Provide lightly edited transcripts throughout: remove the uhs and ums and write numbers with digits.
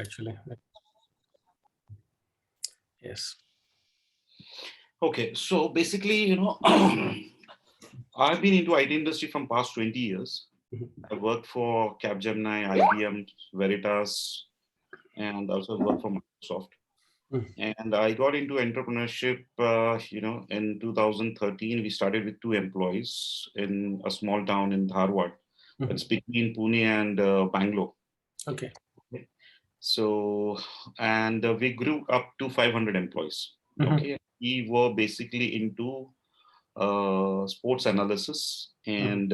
actually. Yes. Okay, so basically, I've been into IT industry from past 20 years. I worked for Capgemini, IBM, Veritas, and also worked for Microsoft. Mhm. And I got into entrepreneurship, in 2013. We started with 2 employees in a small town in Dharwad. It's between Pune and Bangalore. Okay. Okay. So, and we grew up to 500 employees. Mhm. Okay. We were basically into sports analysis, Mhm. and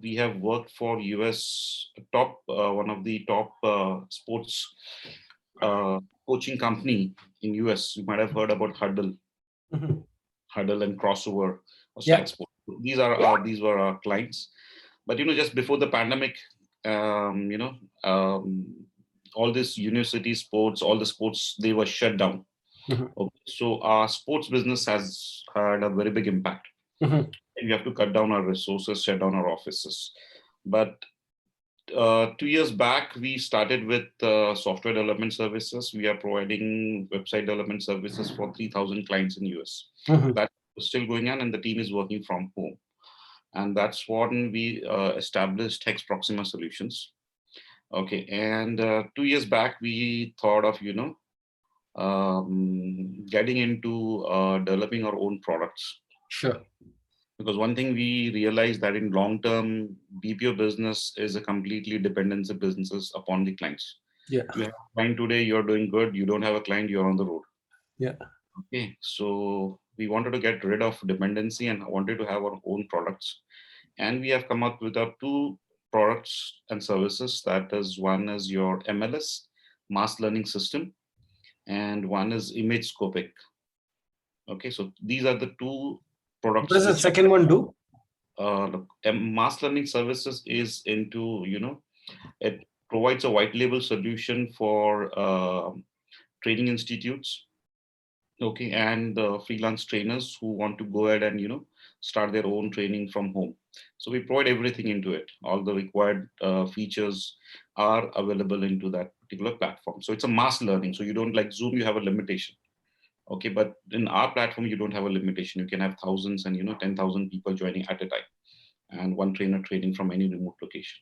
we have worked for US top, one of the top sports coaching company in US. You might have heard about Mhm. Huddle and Crossover or Yeah. Stack Sport. These were our clients. But just before the pandemic, um, you know, um, all this university sports, all the sports, they were shut down. Mhm. Okay. So our sports business has had a very big impact. Mhm. We have to cut down our resources, shut down our offices. But 2 years back, we started with software development services. We are providing website development services for 3,000 clients in US. Mhm. That's still going on, and the team is working from home. And that's when we established Hex Proxima Solutions. Okay, and 2 years back, we thought of getting into developing our own products, Sure. because one thing we realized that in long term, BPO business is a completely dependency businesses upon the clients. Yeah. You have a client today, you're doing good. You don't have a client, you're on the road. Yeah. Okay, so we wanted to get rid of dependency and wanted to have our own products. And we have come up with our 2 products and services. That is, one is your MLS, mass learning system, and one is image scopic. Okay, so these are the 2 products What does the which second one do? look, mass learning services is into, it provides a white label solution for training institutes, okay, and freelance trainers who want to go ahead and start their own training from home. So we provide everything into it. All the required features are available into that particular platform. So it's a mass learning. So you don't, like Zoom, you have a limitation. Okay, but in our platform you don't have a limitation. You can have thousands and 10,000 people joining at a time, and one trainer training from any remote location.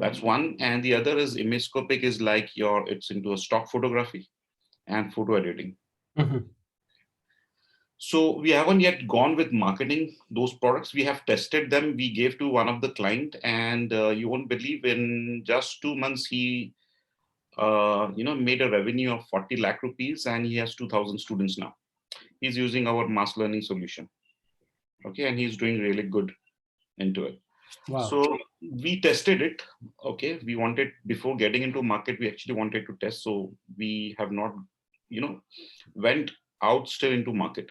That's one. And the other is image is like it's into a stock photography and photo editing. Mhm. So we haven't yet gone with marketing those products. We have tested them. We gave to one of the client, and you won't believe, in just 2 months he made a revenue of 40 lakh rupees, and he has 2,000 students now. He's using our mass learning solution. Okay, and he's doing really good into it. Wow. So we tested it. Okay, we wanted, before getting into market, we actually wanted to test. So we have not, went out still into market.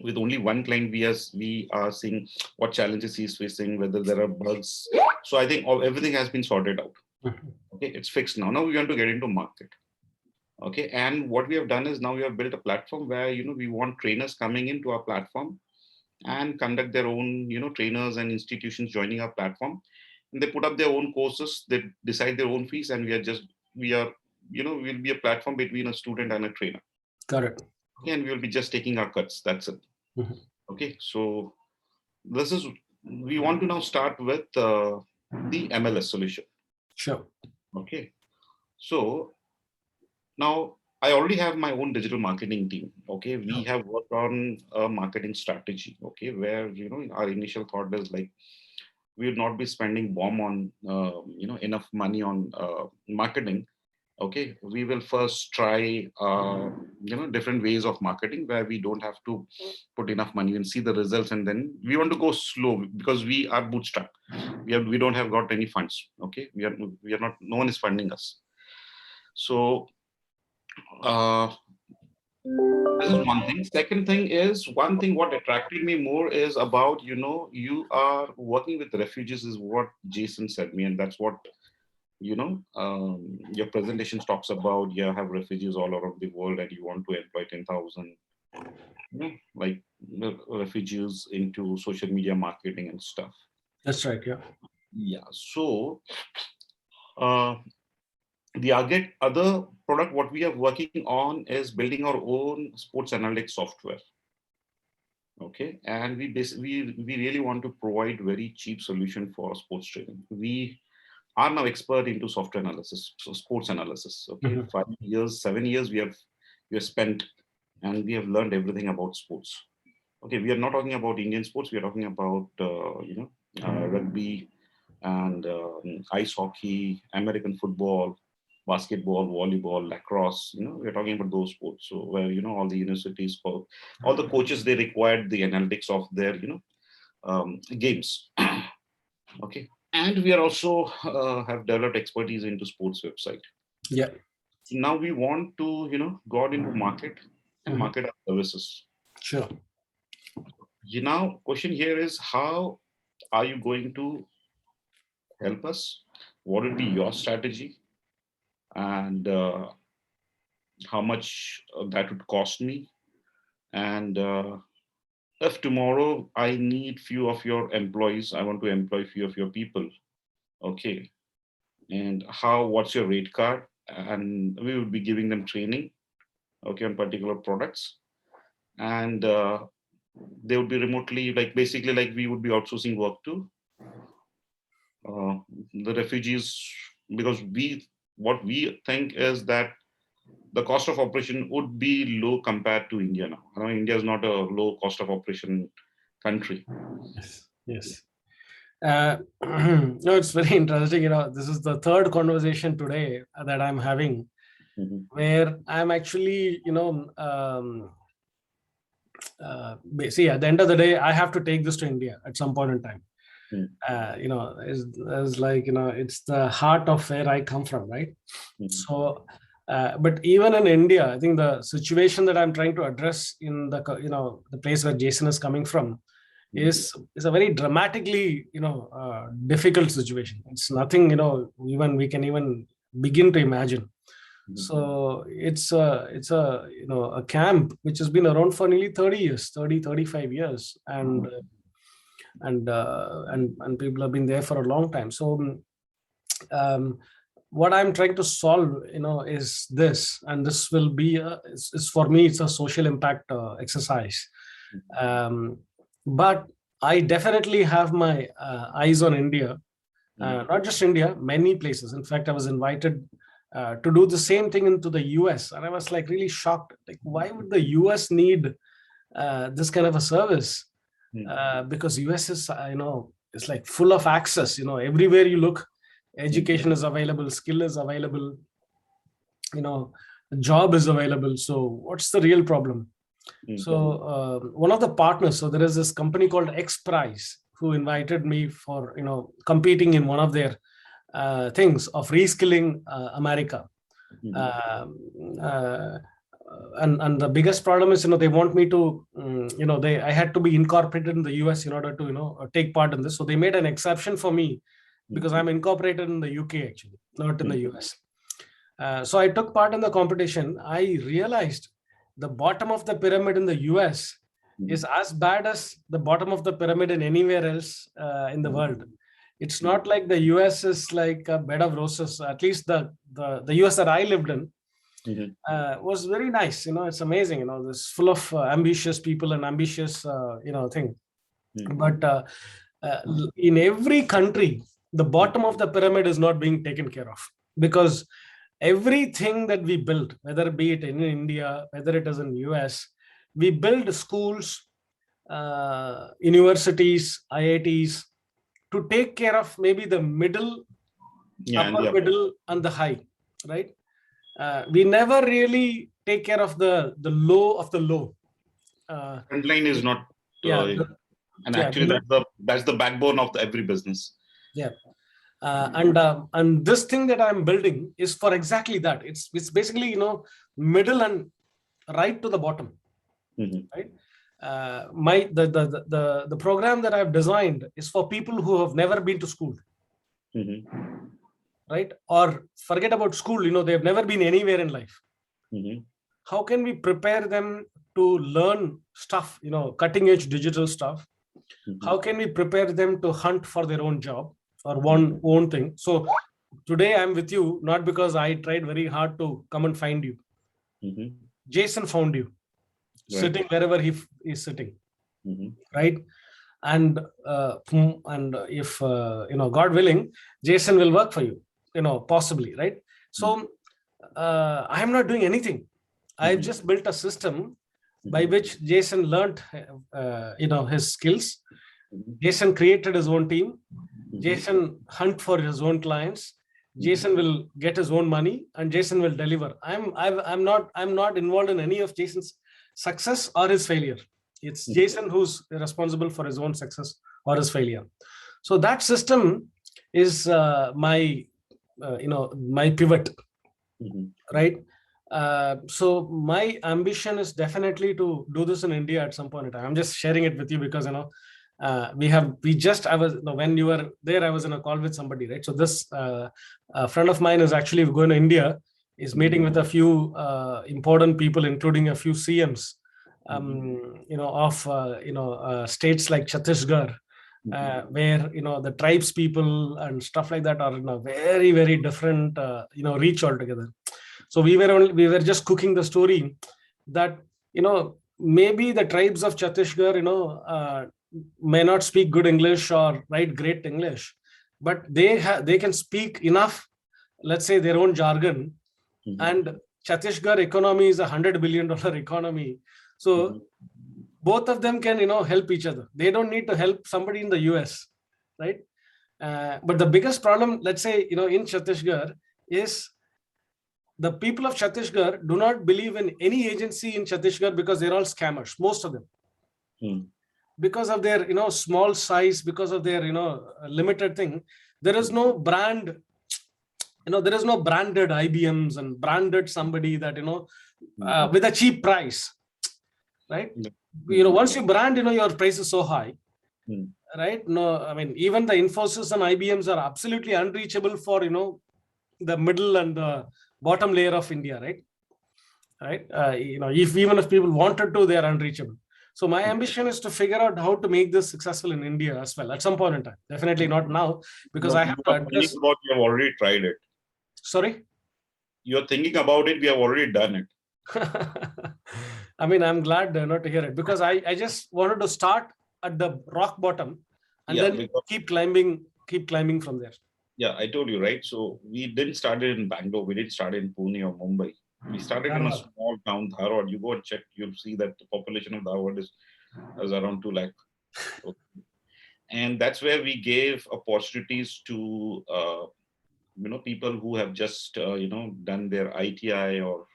With only one client, we are seeing what challenges he's facing, whether there are bugs. So I think everything has been sorted out. Mhm. Okay, it's fixed now. Now we want to get into market. Okay, and what we have done is, now we have built a platform where we want trainers coming into our platform and conduct their own, trainers and institutions joining our platform, and they put up their own courses, they decide their own fees, and we are we'll be a platform between a student and a trainer. Correct. Okay, and we'll be just taking our cuts, that's it. Mhm. Okay, so this is, we want to now start with the MLS solution. Sure. Okay, so now I already have my own digital marketing team. Okay, we Sure. have worked on a marketing strategy. Okay, where our initial thought is like, we would not be spending bomb on enough money on marketing. Okay, we will first try different ways of marketing where we don't have to put enough money and see the results, and then we want to go slow because we are bootstrap. We don't have got any funds. Okay, we are not, no one is funding us. So uh, this is one thing. Second thing is, one thing what attracted me more is about, you are working with refugees, is what Jason said me, and that's what your presentation talks about. You have refugees all around the world, and you want to employ 10,000, like refugees into social media marketing and stuff. That's right. Yeah. Yeah. So uh, The other product what we are working on is building our own sports analytics software. Okay, and we really want to provide very cheap solution for sports trading. We are now expert into software analysis, so sports analysis. Okay, Mhm. 5 years, 7 years we have spent, and we have learned everything about sports. Okay, we are not talking about Indian sports. We are talking about rugby and ice hockey, American football, basketball, volleyball, lacrosse. We're talking about those sports. So where all the universities, all the coaches, they required the analytics of their games. Okay, and we are also have developed expertise into sports website. Yeah. So now we want to go out into market and Mhm. market our services. Sure. Question here is, how are you going to help us? What would be your strategy? And how much that would cost me? And if tomorrow I need few of your employees, I want to employ few of your people. Okay. And what's your rate card? And we would be giving them training, okay, on particular products. And they would be remotely, like basically like we would be outsourcing work to uh, the refugees, because what we think is that the cost of operation would be low compared to India now. India is not a low cost of operation country. Yes. Yes. No, it's very interesting. This is the third conversation today that I'm having Mhm. where I'm actually, see, at the end of the day, I have to take this to India at some point in time. Mhm. It's like, it's the heart of where I come from, right? Mhm. So, but even in India, I think the situation that I'm trying to address in the place where Jason is coming from is a very dramatically, difficult situation. It's nothing, even we can even begin to imagine. Mhm. So it's a a camp which has been around for nearly 30 years, 35 years, and people have been there for a long time. So um, what I'm trying to solve, is this, and this will be is for me, it's a social impact exercise. Um, but I definitely have my eyes on India, not just India, many places. In fact, I was invited to do the same thing into the US, and I was like really shocked. Like, why would the US need this kind of a service? Mhm. Because US is, it's like full of access. Everywhere you look, Mhm. education is available, skill is available, job is available. So what's the real problem? So Mhm. one of the partners, so there is this company called X Prize who invited me for competing in one of their things of reskilling America. Mhm. Um, uh, and the biggest problem is, they want me to, I had to be incorporated in the US in order to, take part in this. So they made an exception for me because I'm incorporated in the UK actually, not in the Mhm. US. So I took part in the competition. I realized the bottom of the pyramid in the US is Mhm. as bad as the bottom of the pyramid in anywhere else in the world. It's not like the US is like a bed of roses. At least the US that I lived in Mhm. was very nice. It's amazing. This full of ambitious people and ambitious, thing. Mhm. But in every country, the bottom of the pyramid is not being taken care of, because everything that we build, whether be it in India, whether it is in US, we build schools, universities, IITs to take care of maybe the middle, Yeah, and upper yeah, middle, and the high, right? We never really take care of the low of the low. Uh, front line is not, yeah, and yeah, actually that's the backbone of every business. yeah. And this thing that I'm building is for exactly that. It's basically, middle and right to the bottom, Mhm. right? My the program that I've designed is for people who have never been to school, Mhm. right? Or forget about school, they've never been anywhere in life. Mhm. How can we prepare them to learn stuff, cutting edge digital stuff? Mhm. How can we prepare them to hunt for their own job or one own thing? So today I'm with you, not because I tried very hard to come and find you. Mhm. Jason found you Right. sitting wherever he is sitting, Mhm. right? And if God willing, Jason will work for you, possibly, right? Mhm. So I am not doing anything. I've Mhm. just built a system by Mhm. which Jason learned his skills. Mhm. Jason created his own team. Mhm. Jason hunt for his own clients. Mhm. Jason will get his own money, and Jason will deliver. I'm not involved in any of Jason's success or his failure. It's Mhm. Jason who's responsible for his own success or his failure. So that system is my pivot, Mhm. right? So my ambition is definitely to do this in India at some point in time. I'm just sharing it with you because I was, when you were there, I was in a call with somebody, right? So this a friend of mine is actually going to India, is Mhm. meeting with a few important people, including a few CMs, Mhm. of states like Chhattisgarh, Mhm. where the tribes people and stuff like that are in a very very different reach altogether. So we were just cooking the story that maybe the tribes of Chhattisgarh may not speak good English or write great English, but they can speak enough, let's say, their own jargon. Mhm. And Chhattisgarh economy is $100 billion economy, so Mhm. both of them can help each other. They don't need to help somebody in the US, right? But the biggest problem, let's say, in Chhattisgarh, is the people of Chhattisgarh do not believe in any agency in Chhattisgarh because they're all scammers, most of them, Mhm. because of their small size, because of their limited thing. There is no brand, there is no branded IBMs and branded somebody that Mhm. with a cheap price, right? Mhm. Once you brand, your price is so high, Mhm. right? No, I mean, even the Infosys and IBMs are absolutely unreachable for the middle and the bottom layer of India, right? Right? If even if people wanted to, they are unreachable. So my ambition is to figure out how to make this successful in India as well at some point in time. Definitely not now, because No, I you have to are thinking address. about, you have already tried it. Sorry. You're thinking about it, we have already done it. I mean, I'm glad not to hear it, because I just wanted to start at the rock bottom and Yeah, then because keep climbing from there. yeah, I told you, right? So we didn't start it in Bangalore, we didn't start in Pune or Mumbai. We started in a Dharwad. small town, Dharwad. You go and check, you'll see that the population of Dharwad is around 2 lakh. Okay. And that's where we gave opportunities to people who have just done their ITI or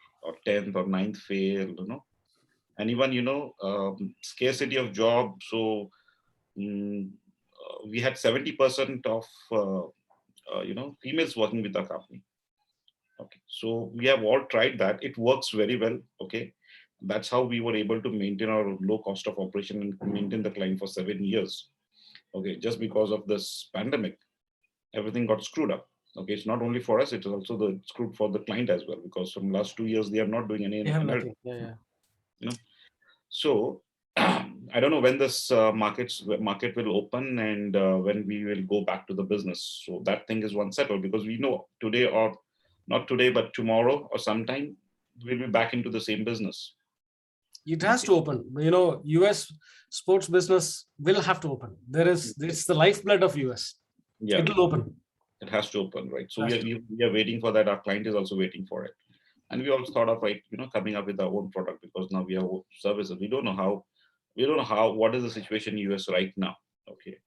10th or ninth fail, and even scarcity of job. So we had 70% of females working with our company. Okay, so we have all tried that. It works very well. Okay, that's how we were able to maintain our low cost of operation and maintain the client for 7 years. Okay, just because of this pandemic, everything got screwed up. Okay, it's not only for us; it is also the screwed for the client as well, because from last 2 years they are not doing any They have analytics. nothing. Yeah, yeah. You know, so I don't know when this market will open and when we will go back to the business. So that thing is one settled, because we know today, or not today, but tomorrow or sometime we'll be back into the same business. It has Okay. to open. US sports business will have to open. It's the lifeblood of US. Yeah, It'll open. it has to open, right? So we Has are, to. we are waiting for that. Our client is also waiting for it. And we also thought of, like, coming up with our own product, because now we have services. We don't know how, what is the situation in US right now. Okay.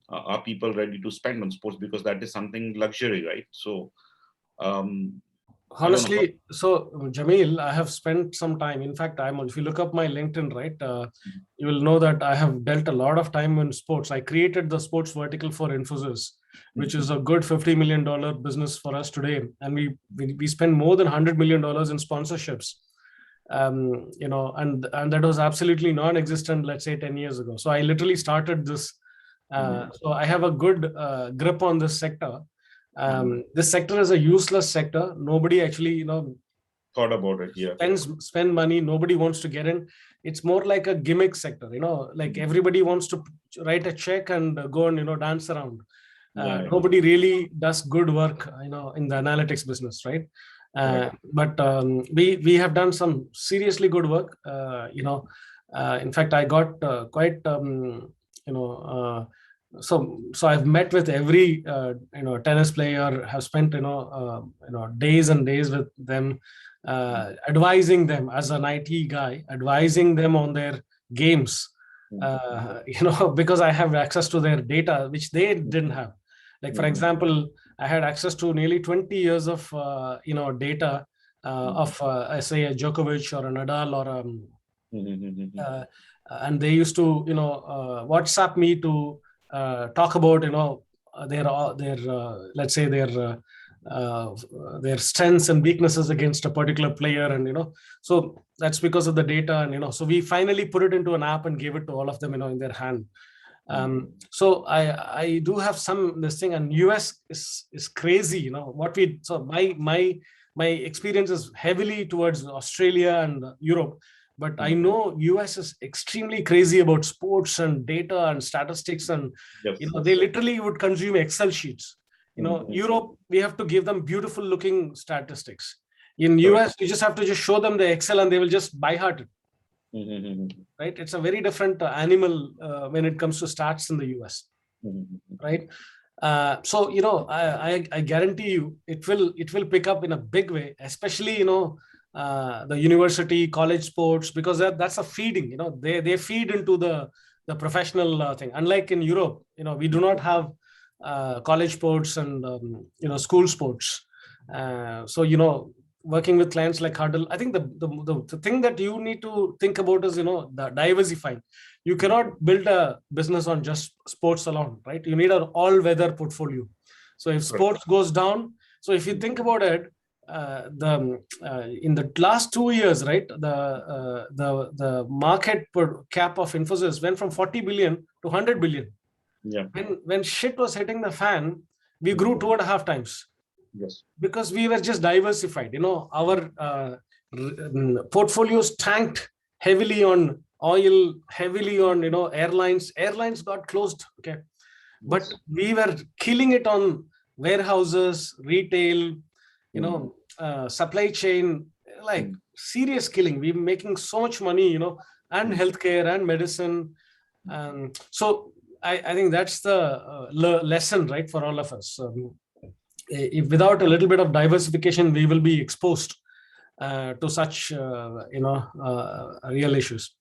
Are people ready to spend on sports? Because that is something luxury, right? So um, I don't know how. Honestly, so Jameel, I have spent some time. In fact, if you look up my LinkedIn, right, you will know that I have dealt a lot of time in sports. I created the sports vertical for Infosys, which is a good $50 million business for us today, and we spend more than $100 million in sponsorships. And that was absolutely non-existent, let's say 10 years ago. So I literally started this. Mhm. So I have a good grip on this sector. Mhm. This sector is a useless sector. Nobody actually Thought about it, yeah. spend money. Nobody wants to get in. It's more like a gimmick sector, like Mhm. everybody wants to write a check and go and dance around. Nobody really does good work, in the analytics business, right? But we have done some seriously good work. In fact, I got quite you know so I've met with every tennis player, have spent days and days with them, advising them as an IT guy, advising them on their games, because I have access to their data which they didn't have. Like, for example, I had access to nearly 20 years of data of say a Djokovic or a Nadal or and they used to WhatsApp me to talk about their let's say their strengths and weaknesses against a particular player, and so that's because of the data, and so we finally put it into an app and gave it to all of them in their hand. So I do have some this thing, and US is crazy. What we so my experience is heavily towards Australia and Europe, but I know US is extremely crazy about sports and data and statistics, and they literally would consume Excel sheets. Europe, we have to give them beautiful looking statistics. In US, you just have to just show them the Excel and they will just by heart it. Right? It's a very different animal when it comes to stats in the US. Right? So I guarantee you it will pick up in a big way, especially the university, college sports, because that's a feeding. They feed into the professional thing. Unlike in Europe, we do not have college sports and school sports. So working with clients like Hurdle, I think the thing that you need to think about is the diversifying. You cannot build a business on just sports alone, right? You need an all-weather portfolio. So if sports goes down, so if you think about it, in the last 2 years, right, the market per cap of Infosys went from 40 billion to 100 billion. Yeah. When shit was hitting the fan, we grew 2.5 times. Yes. Because we were just diversified. Our portfolios tanked heavily on oil, heavily on airlines. Airlines got closed. Okay. Yes. But we were killing it on warehouses, retail, supply chain, like serious killing. We were making so much money, and healthcare and medicine. So I think that's the lesson, right, for all of us. If without a little bit of diversification, we will be exposed to such real issues.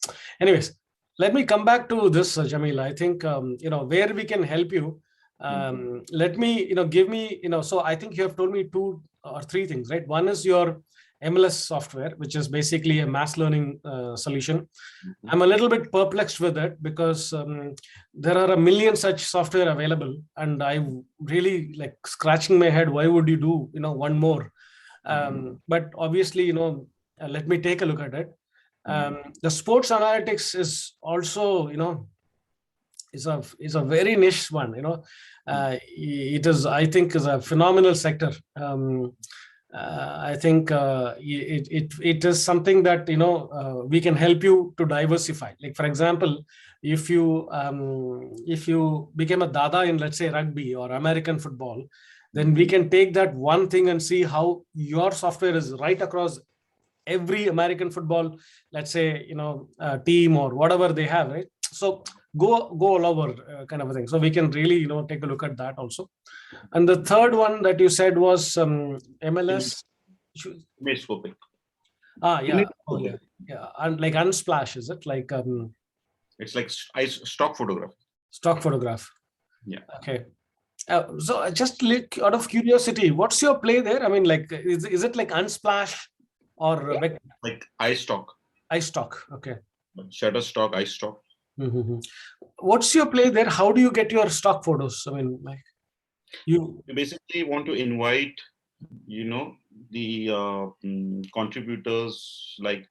Anyways, let me come back to this, Jamil. I think where we can help you. Let me give me so I think you have told me 2 or 3 things, right? One is your MLS software, which is basically a mass learning solution. I'm a little bit perplexed with it because there are a million such software available, and I really like scratching my head. Why would you do one more? But obviously, let me take a look at it. The sports analytics is also is a very niche one. It is, I think, is a phenomenal sector. I think it is something that we can help you to diversify. Like, for example, if you became a dada in, let's say, rugby or American football, then we can take that one thing and see how your software is right across every American football, let's say, team or whatever they have, right? So go all over kind of a thing. So we can really take a look at that also. And the third one that you said was MLS. Image scoping. Yeah. Oh, yeah. And like Unsplash, is it like? It's like stock photograph. Stock photograph. Yeah. Okay. So just out of curiosity, what's your play there? I mean, like, is it like Unsplash or like iStock? iStock. Okay. Shutterstock, iStock. Mm-hmm. What's your play there? How do you get your stock photos? I mean, like you basically want to invite, the contributors like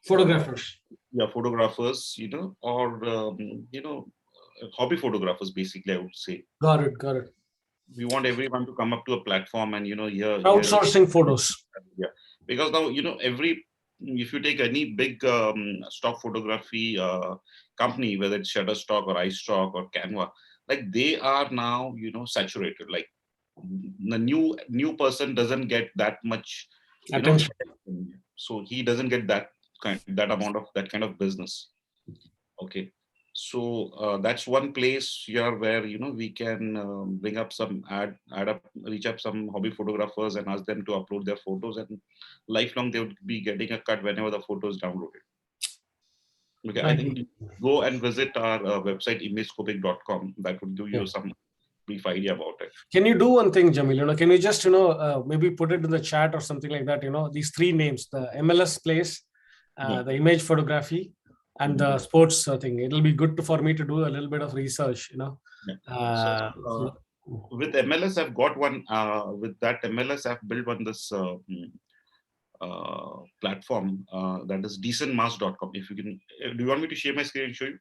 photographers. Photographers, or hobby photographers. Basically, I would say. Got it. We want everyone to come up to a platform and crowdsourcing photos. Yeah, because now if you take any big stock photography company, whether it's Shutterstock or iStock or Canva, like they are now, saturated. Like the new person doesn't get that much, Attention. so he doesn't get that amount of that kind of business. Okay. So that's one place here where we can bring up some add up reach up some hobby photographers and ask them to upload their photos, and lifelong they would be getting a cut whenever the photo is downloaded. Okay, I think go and visit our website imagescopic.com. That would give you some brief idea about it. Can you do one thing, Jamil? Can you just maybe put it in the chat or something like that? These three names: the MLS place, the image photography, and the sports thing. It'll be good for me to do a little bit of research. With MLS, I've got one. With that MLS, I've built one this platform that is decentmass.com. If you can, do you want me to share my screen and show you?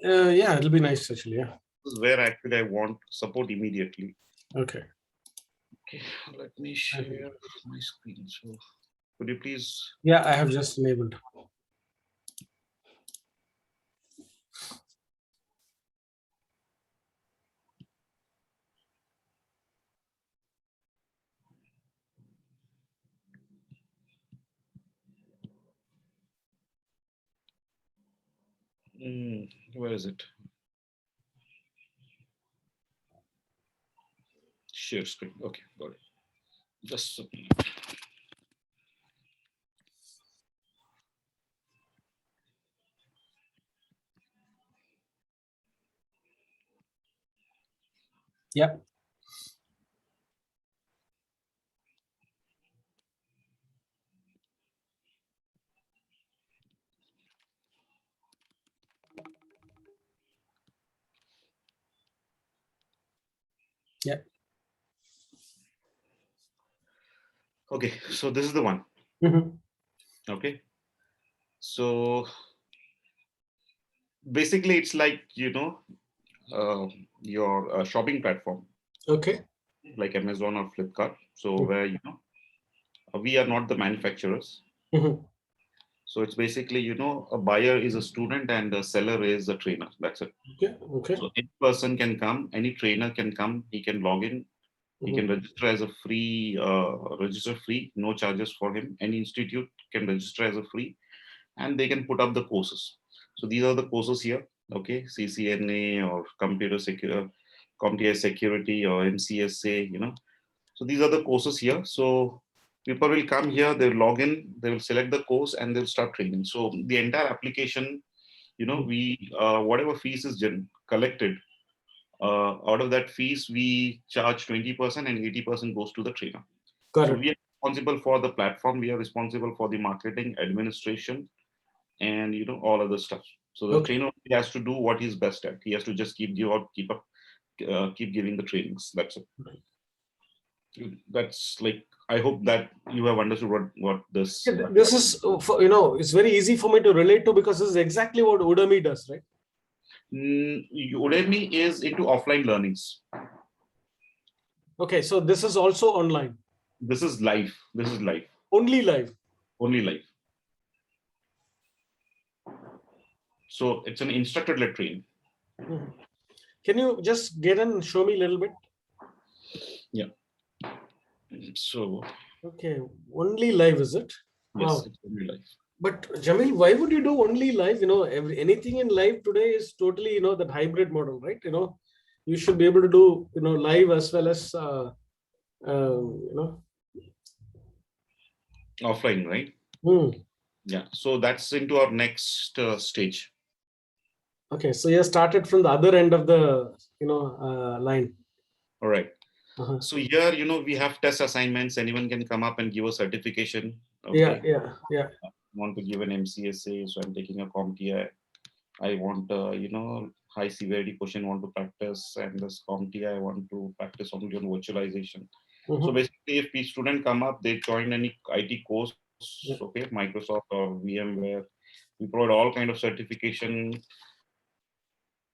Yeah, it'll be nice actually. Yeah. This is where actually I want support immediately. Okay. Okay, let me share my screen. So, could you please? Yeah, I have just enabled. Where is it? Share screen. Okay, got it. Just a minute. Yep. Yeah. Okay, so this is the one. Okay, so basically it's like your shopping platform. Okay. Like Amazon or Flipkart. So where we are not the manufacturers. So it's basically a buyer is a student and the seller is a trainer. That's it. Okay. So any person can come, any trainer can come. He can log in. He can register as a free, register free, no charges for him. Any institute can register as a free, and they can put up the courses. So these are the courses here. Okay, CCNA or computer security or MCSA. So these are the courses here. So people will come here, they'll log in, they will select the course, and they'll start training. So the entire application, we whatever fees is collected, out of that fees, we charge 20% and 80% goes to the trainer. So we are responsible for the platform, we are responsible for the marketing, administration, and all other stuff. So the trainer has to do what he's best at. He has to just keep giving the trainings. That's it. That's like, I hope that you have understood what this. This is it's very easy for me to relate to, because this is exactly what Udemy does, right? Udemy is into offline learnings. Okay, so this is also online. This is live. Only live. Only live. So it's an instructor-led training. Can you just get in and show me a little bit? Yeah. So. Okay, only live, is it? Yes, wow. It's only live. But Jamil, why would you do only live? Anything in live today is totally, that hybrid model, right? You should be able to do, live as well as, offline, right? Yeah. So that's into our next stage. Okay, so you started from the other end of the, line. All right. So here, we have test assignments. Anyone can come up and give a certification. Okay. Yeah. I want to give an MCSA, so I'm taking a CompTIA. I want, high severity question, want to practice, and this CompTIA, I want to practice only on virtualization. So basically, if the student come up, they join any IT course, okay, Microsoft or VMware, we provide all kind of certification.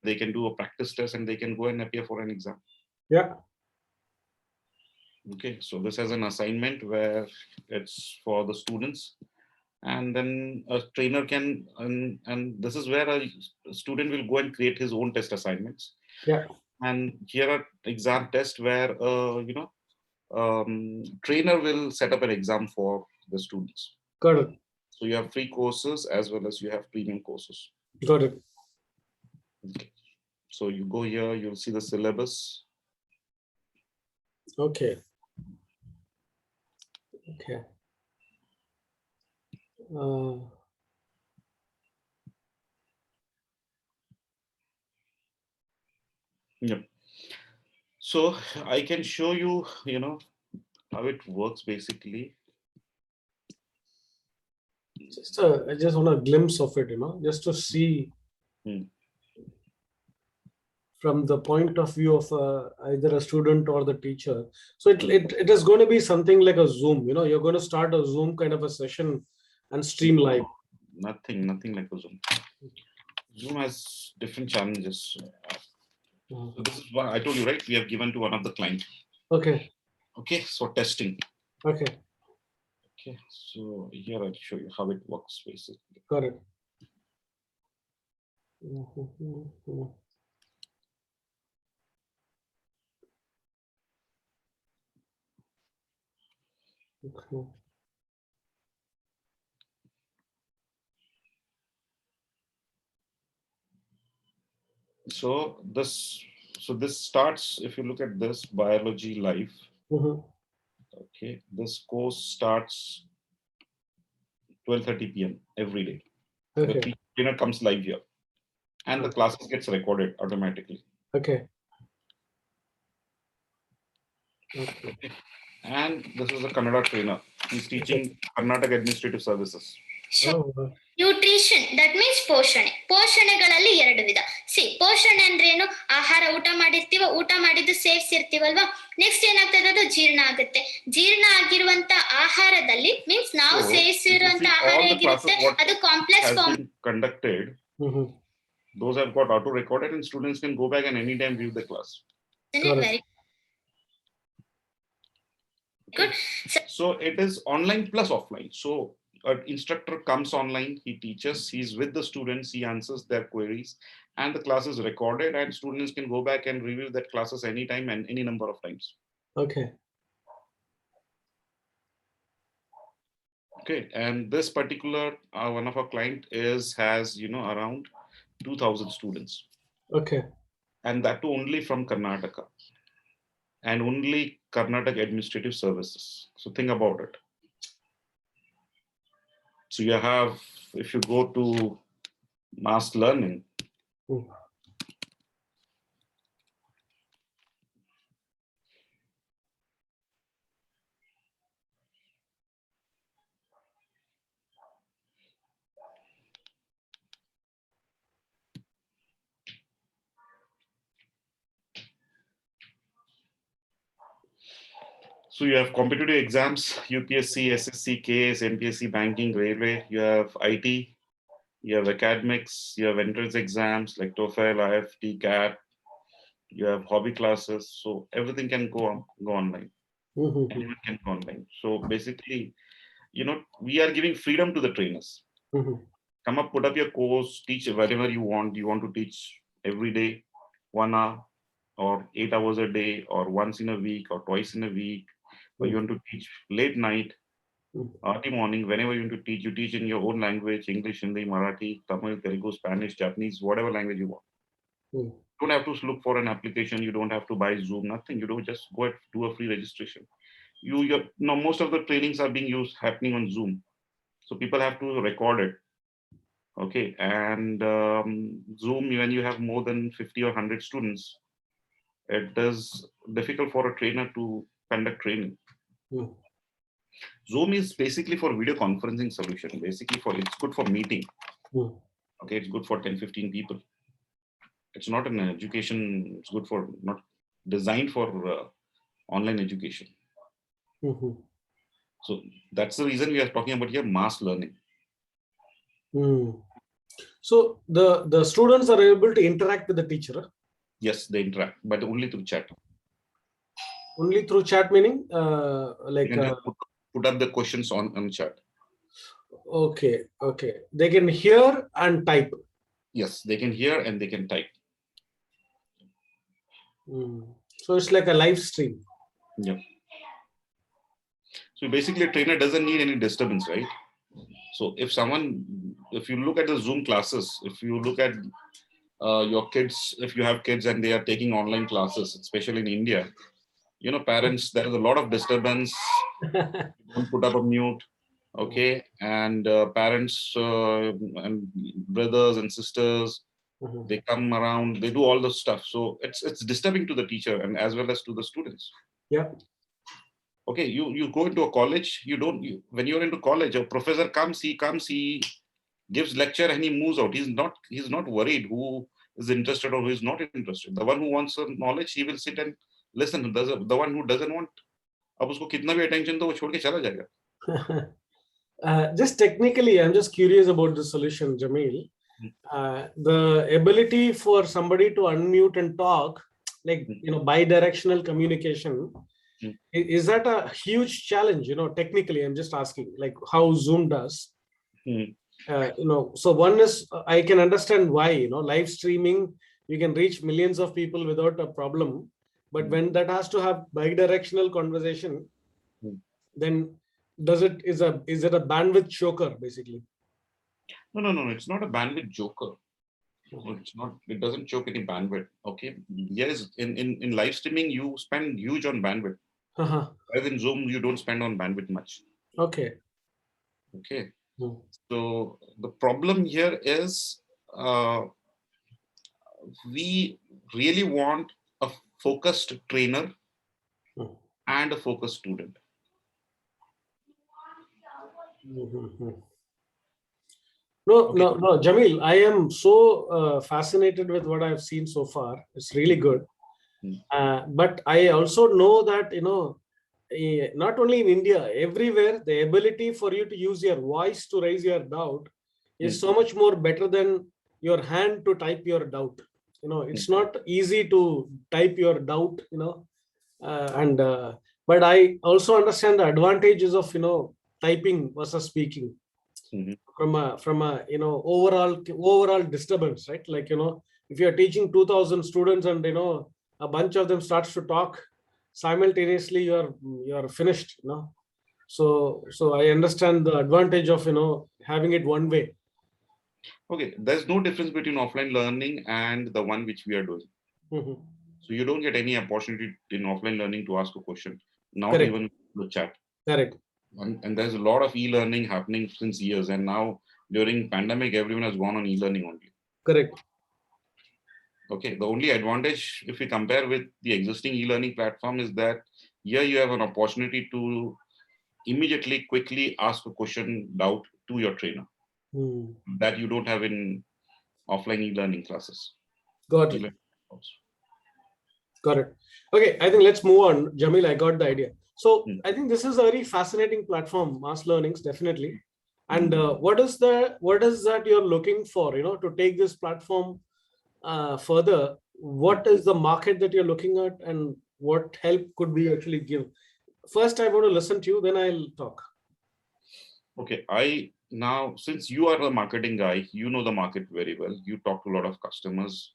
They can do a practice test and they can go and appear for an exam. Yeah. Okay, so this is an assignment where it's for the students, and then a trainer can, and this is where a student will go and create his own test assignments. Yeah. And here are exam tests where, trainer will set up an exam for the students. Got it. So you have free courses as well as you have premium courses. Got it. Okay. So you go here, you'll see the syllabus. Okay. Okay. Yep. So I can show you, how it works basically. I just want a glimpse of it, just to see from the point of view of either a student or the teacher. So it is going to be something like a Zoom, you're going to start a Zoom kind of a session and stream live. Nothing like a Zoom. Zoom has different challenges. So this is what I told you, right? We have given to one of the client. Okay. Okay, so testing. Okay. Okay, so here I'll show you how it works basically. Got it. Okay. So this starts, if you look at this biology live. Okay, this course starts 12:30 p.m. every day. Okay. The trainer comes live here, and the classes gets recorded automatically. Okay. Okay. And this is a Kannada trainer. He's teaching Karnataka Administrative Services. Nutrition that means ಪೋಷಣೆ. ಪೋಷಣೆಗಳಲ್ಲಿ ಎರಡು ವಿಧ. ಪೋಷಣೆ ಅಂದ್ರೆ ಏನು? ಆಹಾರ ಊಟ ಮಾಡಿರ್ತೀವ, ಊಟ ಮಾಡಿದ್ದು ಸೇವಿಸಿರ್ತೀವಲ್ವಾ, ನೆಕ್ಸ್ಟ್ ಏನಾಗ್ತದೆ, ಅದು ಜೀರ್ಣ ಆಗುತ್ತೆ. ಜೀರ್ಣ ಆಗಿರುವಂತ ಆಹಾರದಲ್ಲಿ ಮೀನ್ಸ್ ನಾವು ಸೇವಿಸಿರುವಂತ ಆಹಾರ ಹೇಗಿರುತ್ತೆ, ಅದು complex form conducted. Those have got auto recorded and students can go back and anytime view the class. Very good. So it is online plus offline. So an instructor comes online, he teaches, he's with the students, he answers their queries, and the class is recorded and students can go back and review that classes anytime and any number of times. Okay. Okay, and this particular one of our client has around 2,000 students. Okay. And that too only from Karnataka, and only Karnataka Administrative Services. So think about it. So you have, if you go to mass learning, so you have competitive exams, UPSC, SSC, KS, MPSC, banking, railway, you have IT, you have academics, you have entrance exams like TOEFL, IFT, CAT, you have hobby classes. So everything can go online. Anyone can go online. So basically, we are giving freedom to the trainers. Come up, put up your course, teach wherever you want. You want to teach every day, 1 hour or 8 hours a day, or once in a week or twice in a week, or you want to teach late night, early morning, whenever you want to teach, you teach in your own language, English, Hindi, Marathi, Tamil, Telugu, Spanish, Japanese, whatever language you want. You don't have to look for an application. You don't have to buy Zoom, nothing. You don't, just go and do a free registration. Most of the trainings are being happening on Zoom. So people have to record it. Okay, and Zoom, when you have more than 50 or 100 students, it is difficult for a trainer to conduct training. Zoom is basically for video conferencing solution. Basically it's good for meeting. Okay, it's good for 10-15 people. It's not an education. It's good for, not designed for online education. So that's the reason we are talking about here mass learning. So the students are able to interact with the teacher? Yes, they interact, but only through chat. Only through chat, meaning like put up the questions on chat. Okay. They can hear and type. Yes, they can hear and they can type. So it's like a live stream. Yeah. So basically, a trainer doesn't need any disturbance, right? So if you look at the Zoom classes, if you look at your kids, if you have kids and they are taking online classes, especially in India, parents, there is a lot of disturbance. Don't put up a mute, okay? And parents and brothers and sisters, they come around, they do all the stuff. So it's disturbing to the teacher and as well as to the students. Yeah. Okay, you go into a college, when you're into college, a professor comes, he gives lecture and he moves out. He's not worried who is interested or who is not interested. The one who wants some knowledge, he will sit and listen. The one who doesn't want, अब उसको कितना भी attention दो, वो छोड़ के चला जाएगा. Just technically, I'm just curious about the solution, Jamil. The ability for somebody to unmute and talk, like bi-directional communication, is that a huge challenge? Technically, I'm just asking, like how Zoom does. So one is, I can understand why, live streaming, you can reach millions of people without a problem. But when that has to have bi-directional conversation, then is it a bandwidth choker, basically? No. It's not a bandwidth joker. It's not. It doesn't choke any bandwidth. Okay. Yes, in live streaming, you spend huge on bandwidth. Whereas in Zoom, you don't spend on bandwidth much. Okay. So the problem here is we really want a focused trainer and a focused student. No, Jamil, I am so fascinated with what I've seen so far. It's really good. But I also know that, not only in India, everywhere, the ability for you to use your voice to raise your doubt is so much more better than your hand to type your doubt. It's not easy to type your doubt, but I also understand the advantages of, typing versus speaking. From a overall disturbance, right? Like, if you're teaching 2,000 students and, a bunch of them starts to talk simultaneously, you're finished, So I understand the advantage of, having it one way. Okay, there's no difference between offline learning and the one which we are doing. So you don't get any opportunity in offline learning to ask a question, not Correct. Even the chat. Correct. And there's a lot of e-learning happening since years, and now during pandemic, everyone has gone on e-learning only. Correct. Okay, the only advantage if we compare with the existing e-learning platform is that here you have an opportunity to immediately, quickly ask a question, doubt to your trainer that you don't have in offline e-learning classes. Got it. Got it. Okay, I think let's move on. Jamil, I got the idea. So I think this is a very fascinating platform, Mass Learnings, definitely. And what is that you're looking for, to take this platform further? What is the market that you're looking at, and what help could we actually give? First, I want to listen to you, then I'll talk. Okay, now, since you are a marketing guy, you know the market very well. You talk to a lot of customers.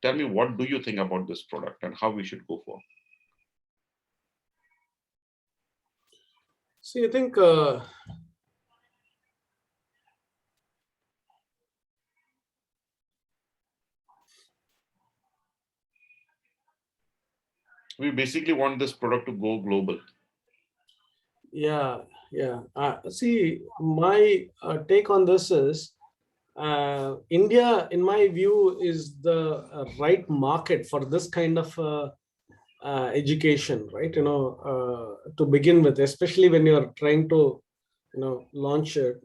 Tell me, what do you think about this product and how we should go for? See, I think we basically want this product to go global. Yeah. See, my take on this is India, in my view, is the right market for this kind of education, right? To begin with, especially when you're trying to, launch it.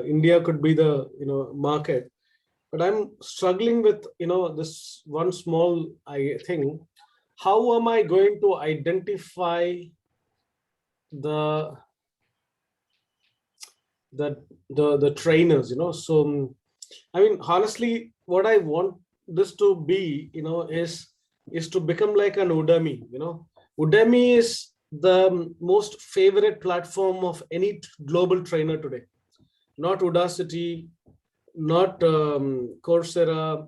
India could be the, market. But I'm struggling with, this one small thing. How am I going to identify the trainers? So I mean, honestly, what I want this to be, is to become like an Udemy. Udemy is the most favorite platform of any global trainer today. Not Udacity, not Coursera,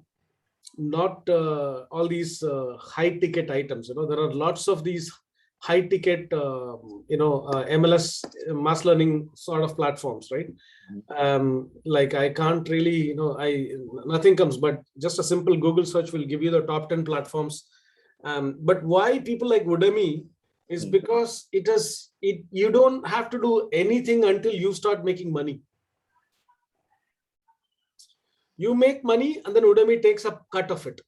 not all these high ticket items. There are lots of these high ticket, MLS mass learning sort of platforms, right? Like I can't really, nothing comes, but just a simple Google search will give you the top 10 platforms. But why people like Udemy is because you don't have to do anything until you start making money. You make money and then Udemy takes a cut of it.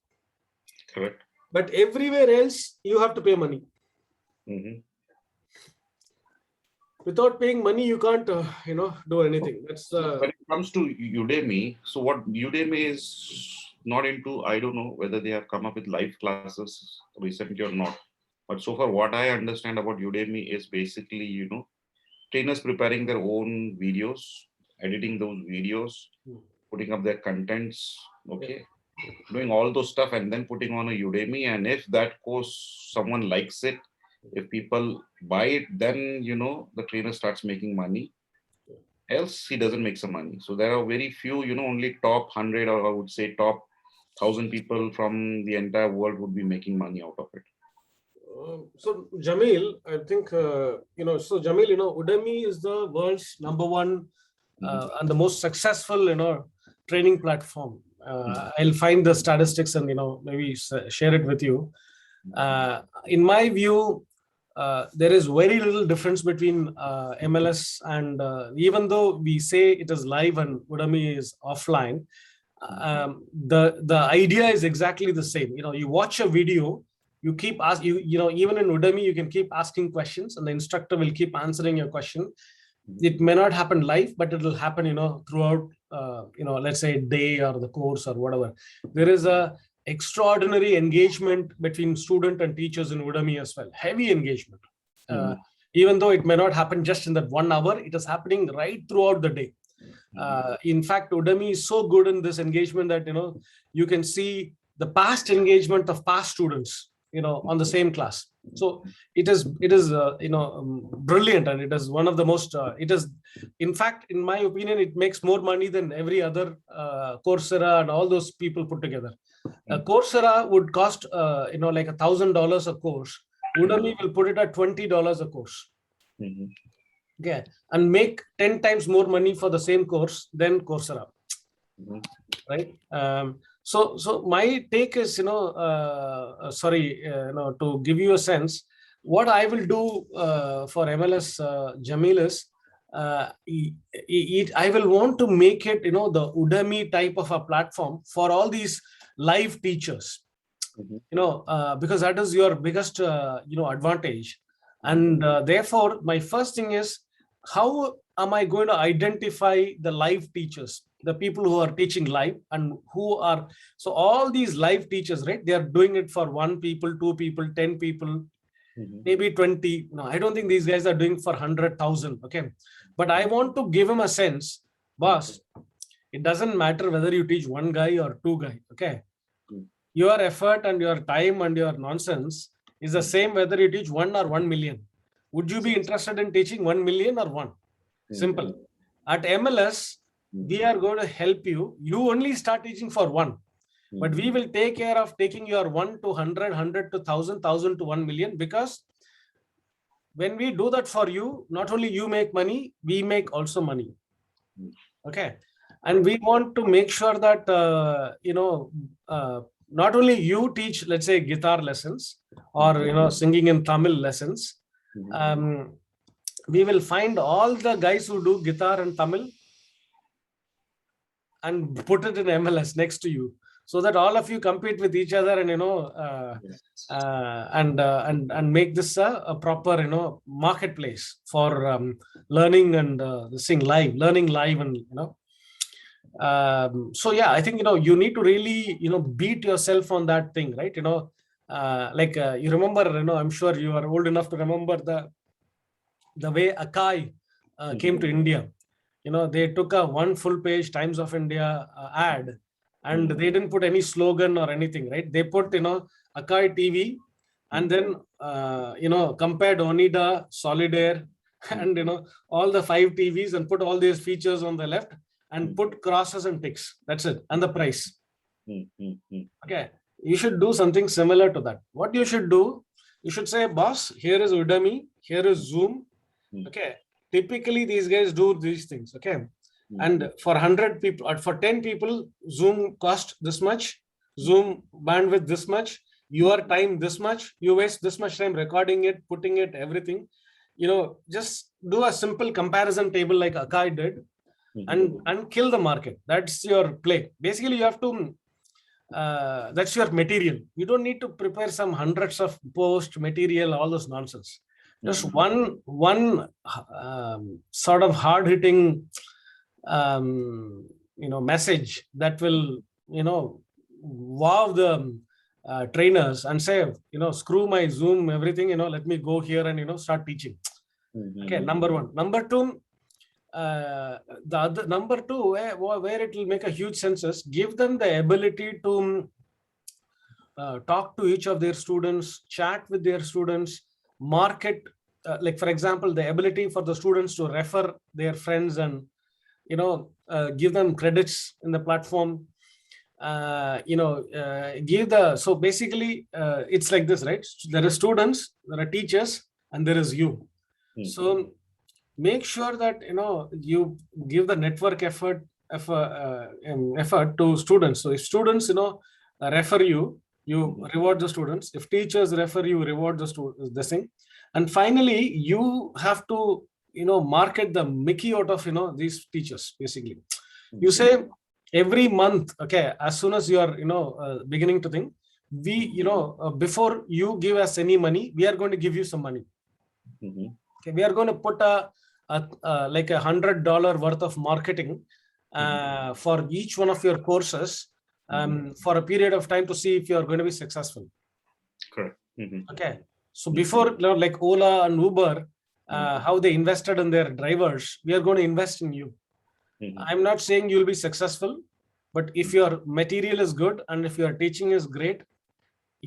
Correct. But everywhere else, you have to pay money. Without paying money, you can't, do anything. That's when it comes to Udemy. So what Udemy is not into, I don't know whether they have come up with live classes recently or not. But so far, what I understand about Udemy is basically, trainers preparing their own videos, editing those videos, putting up their contents, okay, doing all those stuff and then putting on a Udemy. And if that course, someone likes it, if people buy it, then, the trainer starts making money. Else, he doesn't make some money. So there are very few, only top 100 or I would say top 1,000 people from the entire world would be making money out of it. So Jamil, I think, Jamil, Udemy is the world's #1 and the most successful, training platform. I'll find the statistics and, maybe share it with you. In my view, there is very little difference between MLS and even though we say it is live and Udemy is offline, the idea is exactly the same. You watch a video, you keep asking, even in Udemy, you can keep asking questions and the instructor will keep answering your question. It may not happen live, but it will happen, throughout, let's say a day or the course or whatever. There is a extraordinary engagement between student and teachers in Udemy as well. Heavy engagement. Even though it may not happen just in that 1 hour, it is happening right throughout the day. In fact, Udemy is so good in this engagement that, you can see the past engagement of past students, on the same class. So it is brilliant, and it is one of the most, in fact, in my opinion, it makes more money than every other Coursera and all those people put together. Coursera would cost, like $1,000 a course. Udemy will put it at $20 a course. Okay, and make 10 times more money for the same course than Coursera. Right? So my take is, to give you a sense, what I will do for MLS, Jamil, is I will want to make it, the Udemy type of a platform for all these live teachers, because that is your biggest, advantage. And therefore, my first thing is, how am I going to identify the live teachers? The people who are teaching live and who are, so all these live teachers, right? They are doing it for 1 people, 2 people, 10 people, maybe 20. No, I don't think these guys are doing for 100,000. Okay. But I want to give them a sense, boss, it doesn't matter whether you teach 1 guy or 2 guys. Okay. Your effort and your time and your nonsense is the same whether you teach 1 or 1 million. Would you be interested in teaching 1 million or 1? Simple. At MLS, we are going to help you. You only start teaching for 1, but we will take care of taking your 1 to 100, 100 to 1,000, 1,000 to 1 million, because when we do that for you, not only you make money, we make also money. Okay. And we want to make sure that, not only you teach, let's say, guitar lessons or, singing in Tamil lessons. We will find all the guys who do guitar and Tamil and put it in MLS next to you, so that all of you compete with each other and, and make this a proper, marketplace for learning and learning live and, so yeah, I think, you need to really, beat yourself on that thing, right? You remember, I'm sure you are old enough to remember the way Akai came to India. They took a 1 full page Times of India ad, and they didn't put any slogan or anything, right? They put, Akai TV, and then, compared Onida, Solidaire, and, all the 5 TVs, and put all these features on the left and put crosses and ticks. That's it. And the price. Okay, you should do something similar to that. What you should do, you should say, boss, here is Udemy, here is Zoom. Okay, typically these guys do these things. Okay, and for 100 people or for 10 people, Zoom cost this much, Zoom bandwidth this much, your time this much, you waste this much time recording it, putting it, everything. Just do a simple comparison table like Akai did, and kill the market. That's your play. Basically, you have to. That's your material. You don't need to prepare some hundreds of post material, all this nonsense. Just one sort of hard hitting message that will wow the trainers and say, screw my Zoom, everything, let me go here and start teaching. Okay, number one. Number two, the other number two, where it will make a huge sense is give them the ability to talk to each of their students, chat with their students, market, like for example, the ability for the students to refer their friends and give them credits in the platform. So basically it's like this, right? There are students, there are teachers, and there is you. So make sure that you give the network effort to students. So if students refer you, reward the students. If teachers refer you, reward the students, this thing. And finally, you have to market the Mickey out of these teachers. Basically, you say every month, okay, as soon as you are beginning to think, we before you give us any money, we are going to give you some money. Okay, we are going to put like $100 worth of marketing for each one of your courses for a period of time to see if you are going to be successful. Correct. Okay, so before like Ola and Uber, how they invested in their drivers, we are going to invest in you. I'm not saying you'll be successful, but if your material is good and if your teaching is great,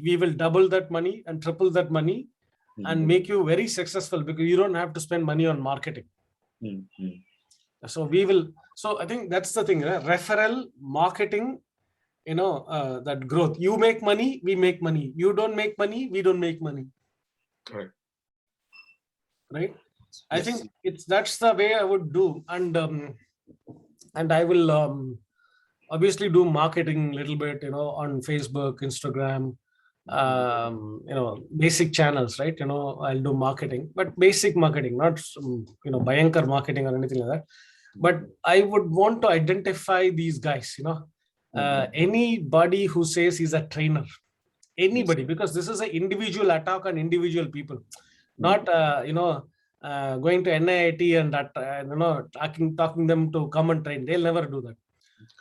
we will double that money and triple that money and make you very successful, because you don't have to spend money on marketing. So we will. So I think that's the thing, right? Referral marketing, that growth. You make money, we make money. You don't make money, we don't make money. Correct. Right. I think that's the way I would do, and I will obviously do marketing a little bit, on Facebook, Instagram, basic channels, right? I'll do marketing, but basic marketing, not Bhayankar marketing or anything like that. But I would want to identify these guys, anybody who says he's a trainer, anybody, because this is an individual attack on individual people, not going to NIIT and that talking them to come and train. They'll never do that.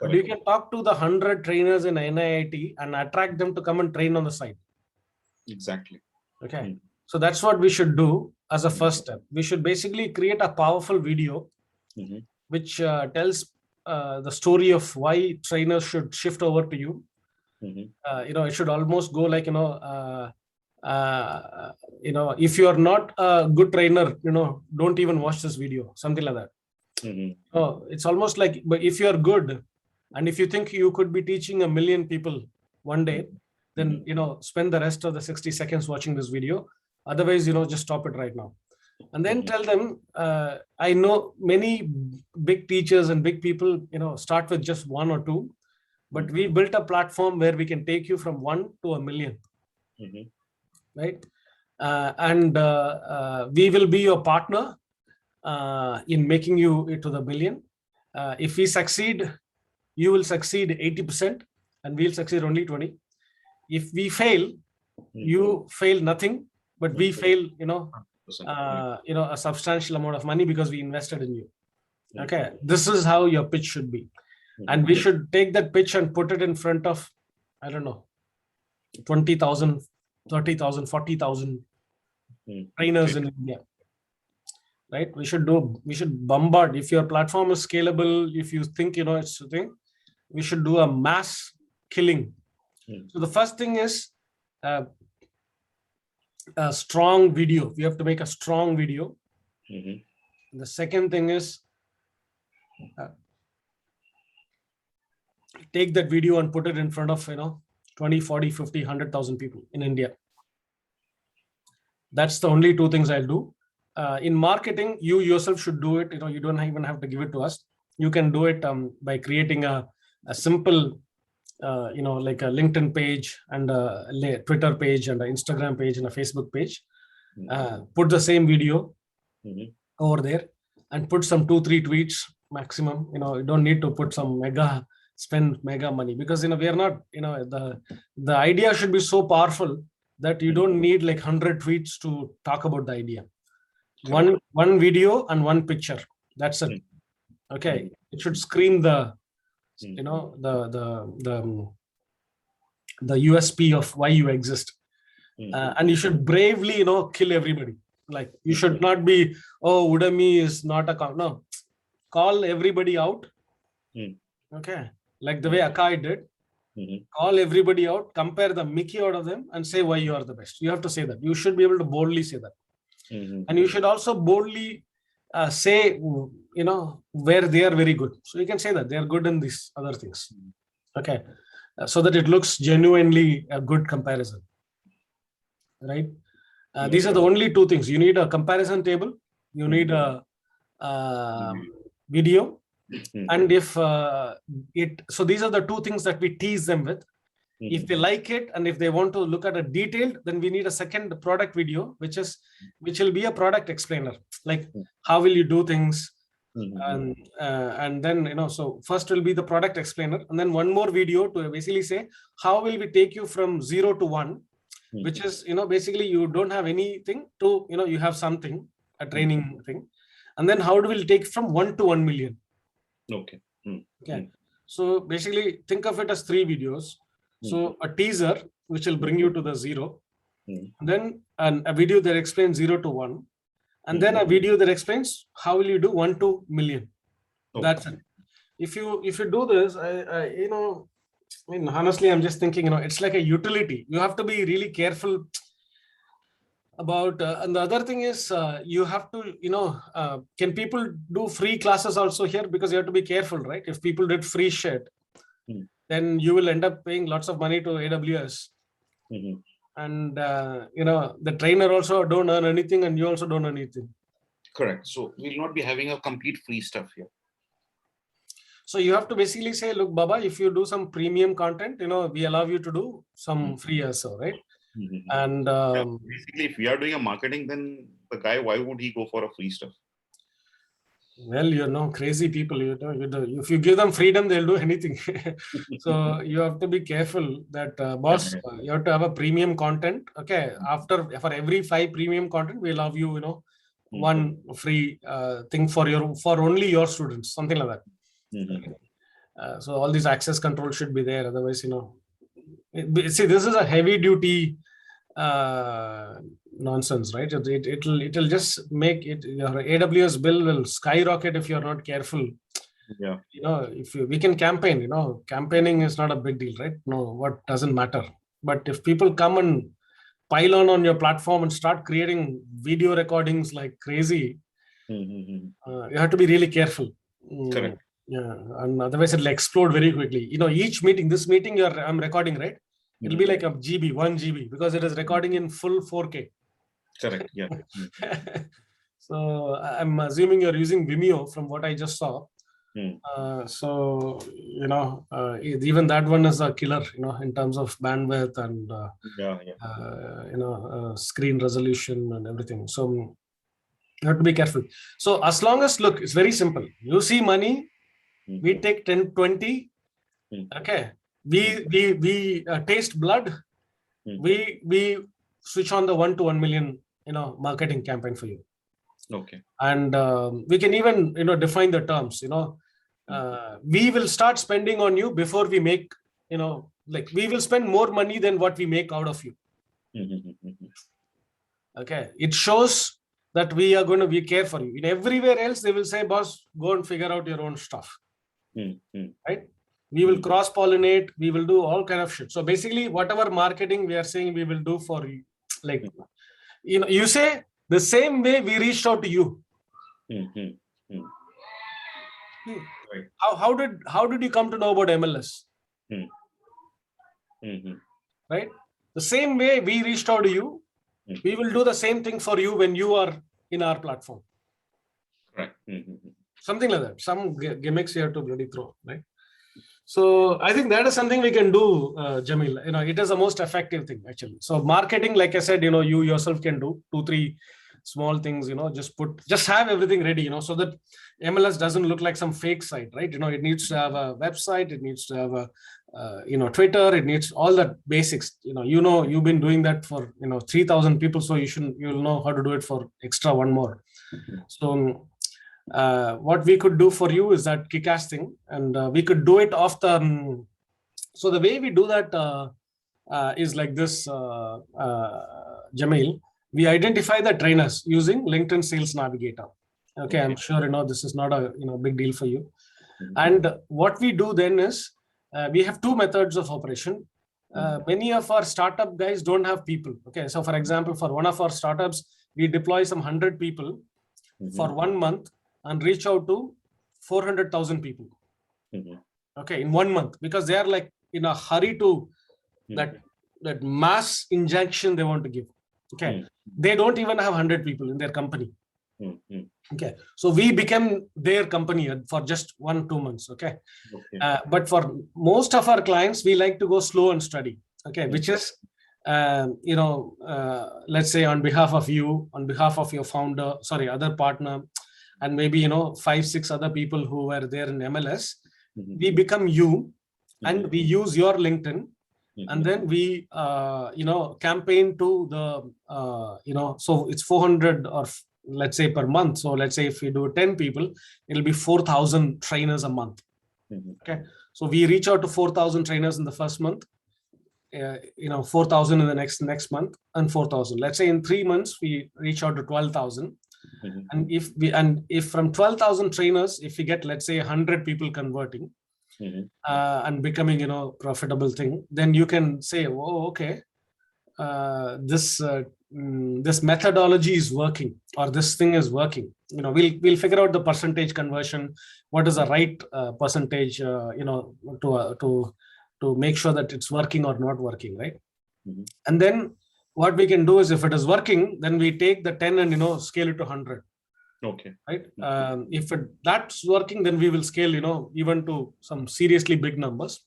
But you can talk to the 100 trainers in NIIT and attract them to come and train on the side. Exactly. Okay. So that's what we should do as a first step. We should basically create a powerful video which tells the story of why trainers should shift over to you. It should almost go like, if you are not a good trainer, don't even watch this video, something like that. It's almost like, but if you are good, and if you think you could be teaching 1 million people one day, then spend the rest of the 60 seconds watching this video. Otherwise, just stop it right now. And then tell them, I know many big teachers and big people, start with just 1 or 2, but we built a platform where we can take you from 1 to 1 million. Right? And we will be your partner in making you to the billion. If we succeed, you will succeed 80% and we'll succeed only 20. If we fail, you fail nothing, but we fail, a substantial amount of money because we invested in you. Okay, this is how your pitch should be. And we should take that pitch and put it in front of, I don't know, 20,000, 30,000, 40,000 trainers in India. Right? We should bombard. If your platform is scalable, if you think, it's a thing, we should do a mass killing. So the first thing is a strong video. We have to make a strong video. The second thing is take that video and put it in front of 20, 40, 50, 100,000 people in India. That's the only two things I'll do. In marketing, you yourself should do it. You don't even have to give it to us. You can do it by creating a simple like a LinkedIn page and a Twitter page and an Instagram page and a Facebook page. Put the same video over there and put some 2-3 tweets maximum. You don't need to put some spend mega money, because we are not, the idea should be so powerful that you don't need like 100 tweets to talk about the idea. One video and one picture, that's it. Okay, it should scream the the USP of why you exist. And you should bravely kill everybody. Like, you should not be, oh, Udemy is not a no, call everybody out. Okay, like the way Akai did. Call everybody out, compare the Mickey out of them, and say why you are the best. You have to say that. You should be able to boldly say that. And you should also boldly say, where they are very good. So you can say that they are good in these other things. Okay, so that it looks genuinely a good comparison. Right? These are the only two things. You need a comparison table. You need a video. And if so these are the two things that we tease them with. If they like it and if they want to look at a detailed, then we need a second product video, which will be a product explainer, like how will you do things, and then so first will be the product explainer, and then one more video to basically say how will we take you from 0 to 1, which is basically you don't have anything to you have something, a training thing, and then how do we take from 1 to 1 million. Okay. So basically think of it as 3 videos. So a teaser, which will bring you to the 0, then a video that explains 0 to 1, and then a video that explains how will you do 1 to million. That's it. If you do this, honestly, I'm just thinking, it's like a utility. You have to be really careful about, and the other thing is you have to, can people do free classes also here? Because you have to be careful, right? If people did free shit, then you will end up paying lots of money to AWS. And, the trainer also don't earn anything and you also don't earn anything. Correct. So we'll not be having a complete free stuff here. So you have to basically say, look, Baba, if you do some premium content, we allow you to do some free also, right? And basically, if we are doing a marketing, then the guy, why would he go for a free stuff? Well, crazy people, if you give them freedom, they'll do anything. So you have to be careful that, boss, you have to have a premium content. Okay. For every 5 premium content, we allow you, one free thing for only your students, something like that. So all these access control should be there. Otherwise, see, this is a heavy duty nonsense, right? It'll just make it, your AWS bill will skyrocket if you're not careful. We can campaign, campaigning is not a big deal, right? No, what doesn't matter. But if people come and pile on your platform and start creating video recordings like crazy, you have to be really careful. Correct. Yeah, and otherwise it'll explode very quickly. Each meeting, this meeting I'm recording, right? It'll be like a GB, 1 GB, because it is recording in full 4K. Correct. Yeah. So I'm assuming you're using Vimeo from what I just saw. So even that one is a killer, in terms of bandwidth and screen resolution and everything. So you have to be careful. So as long as, look, it's very simple. You see money, we take 10, 20. Okay. We taste blood. We switch on the 1 to 1 million, marketing campaign for you. Okay. And we can even, define the terms, we will start spending on you before we make, like we will spend more money than what we make out of you. Okay. It shows that we are going to care for you. In everywhere else, they will say, boss, go and figure out your own stuff. Right? We will cross-pollinate. We will do all kind of shit. So basically, whatever marketing we are saying we will do for you, like, you say the same way we reached out to you. Right. How did you come to know about MLS? Right? The same way we reached out to you, we will do the same thing for you when you are in our platform. Right. Something like that. Some gimmicks you have to really throw, right? So I think that is something we can do, Jamil. It is the most effective thing actually. So marketing, like I said, you yourself can do 2-3 small things. Just have everything ready. So that MLS doesn't look like some fake site, right? It needs to have a website. It needs to have a Twitter. It needs all the basics. You've been doing that for 3,000 people, so you'll know how to do it for extra one more. So what we could do for you is that kick-ass thing, and we could do it off the. So the way we do that is like this, Jamil. We identify the trainers using LinkedIn Sales Navigator. Okay, I'm sure this is not a big deal for you. And what we do then is we have 2 methods of operation. Many of our startup guys don't have people. Okay, so for example, for one of our startups, we deploy some 100 people for 1 month and reach out to 400,000 people. Okay, in 1 month, because they are like in a hurry to that mass injection they want to give. Okay, they don't even have 100 people in their company. Okay, so we became their company for just 1-2 months. Okay, but for most of our clients, we like to go slow and steady. Okay, which is let's say on behalf of you, on behalf of your founder, other partner, and maybe 5-6 other people who were there in MLS, we become you, and we use your LinkedIn, and then we campaign to the so it's 400 or let's say per month. So let's say if we do 10 people, it'll be 4,000 trainers a month. Okay, so we reach out to 4,000 trainers in the first month, 4,000 in the next month, and 4,000. Let's say in 3 months we reach out to 12,000. And if from 12,000 trainers, if we get, let's say, 100 people converting and becoming profitable thing, then you can say, oh, okay, this methodology is working, or this thing is working. We'll figure out the percentage conversion, what is the right percentage to make sure that it's working or not working, right? And then what we can do is, if it is working, then we take the 10 and scale it to 100. Okay. Right. If that's working, then we will scale even to some seriously big numbers.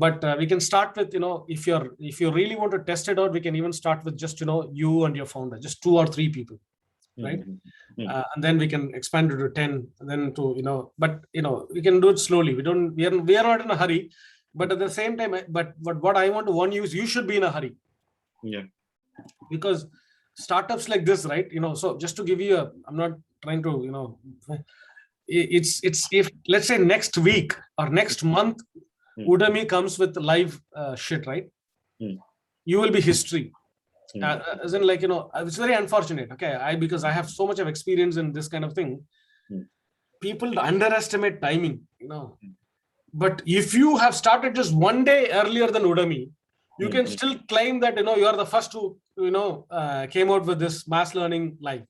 But we can start with if you really want to test it out, we can even start with just you and your founder, just 2 or 3 people, right? And then we can expand it to 10, and then to but we can do it slowly. We are not in a hurry, but at the same time, but what I want to warn you is, you should be in a hurry. Yeah. Because startups like this, right? So just to give you I'm not trying to it's if let's say next week or next month Udemy comes with live shit, right? You will be history. As in, like, it's very unfortunate. Okay, because I have so much of experience in this kind of thing. People underestimate timing, but if you have started just 1 day earlier than Udemy, you can still claim that you are the first who came out with this mass learning live.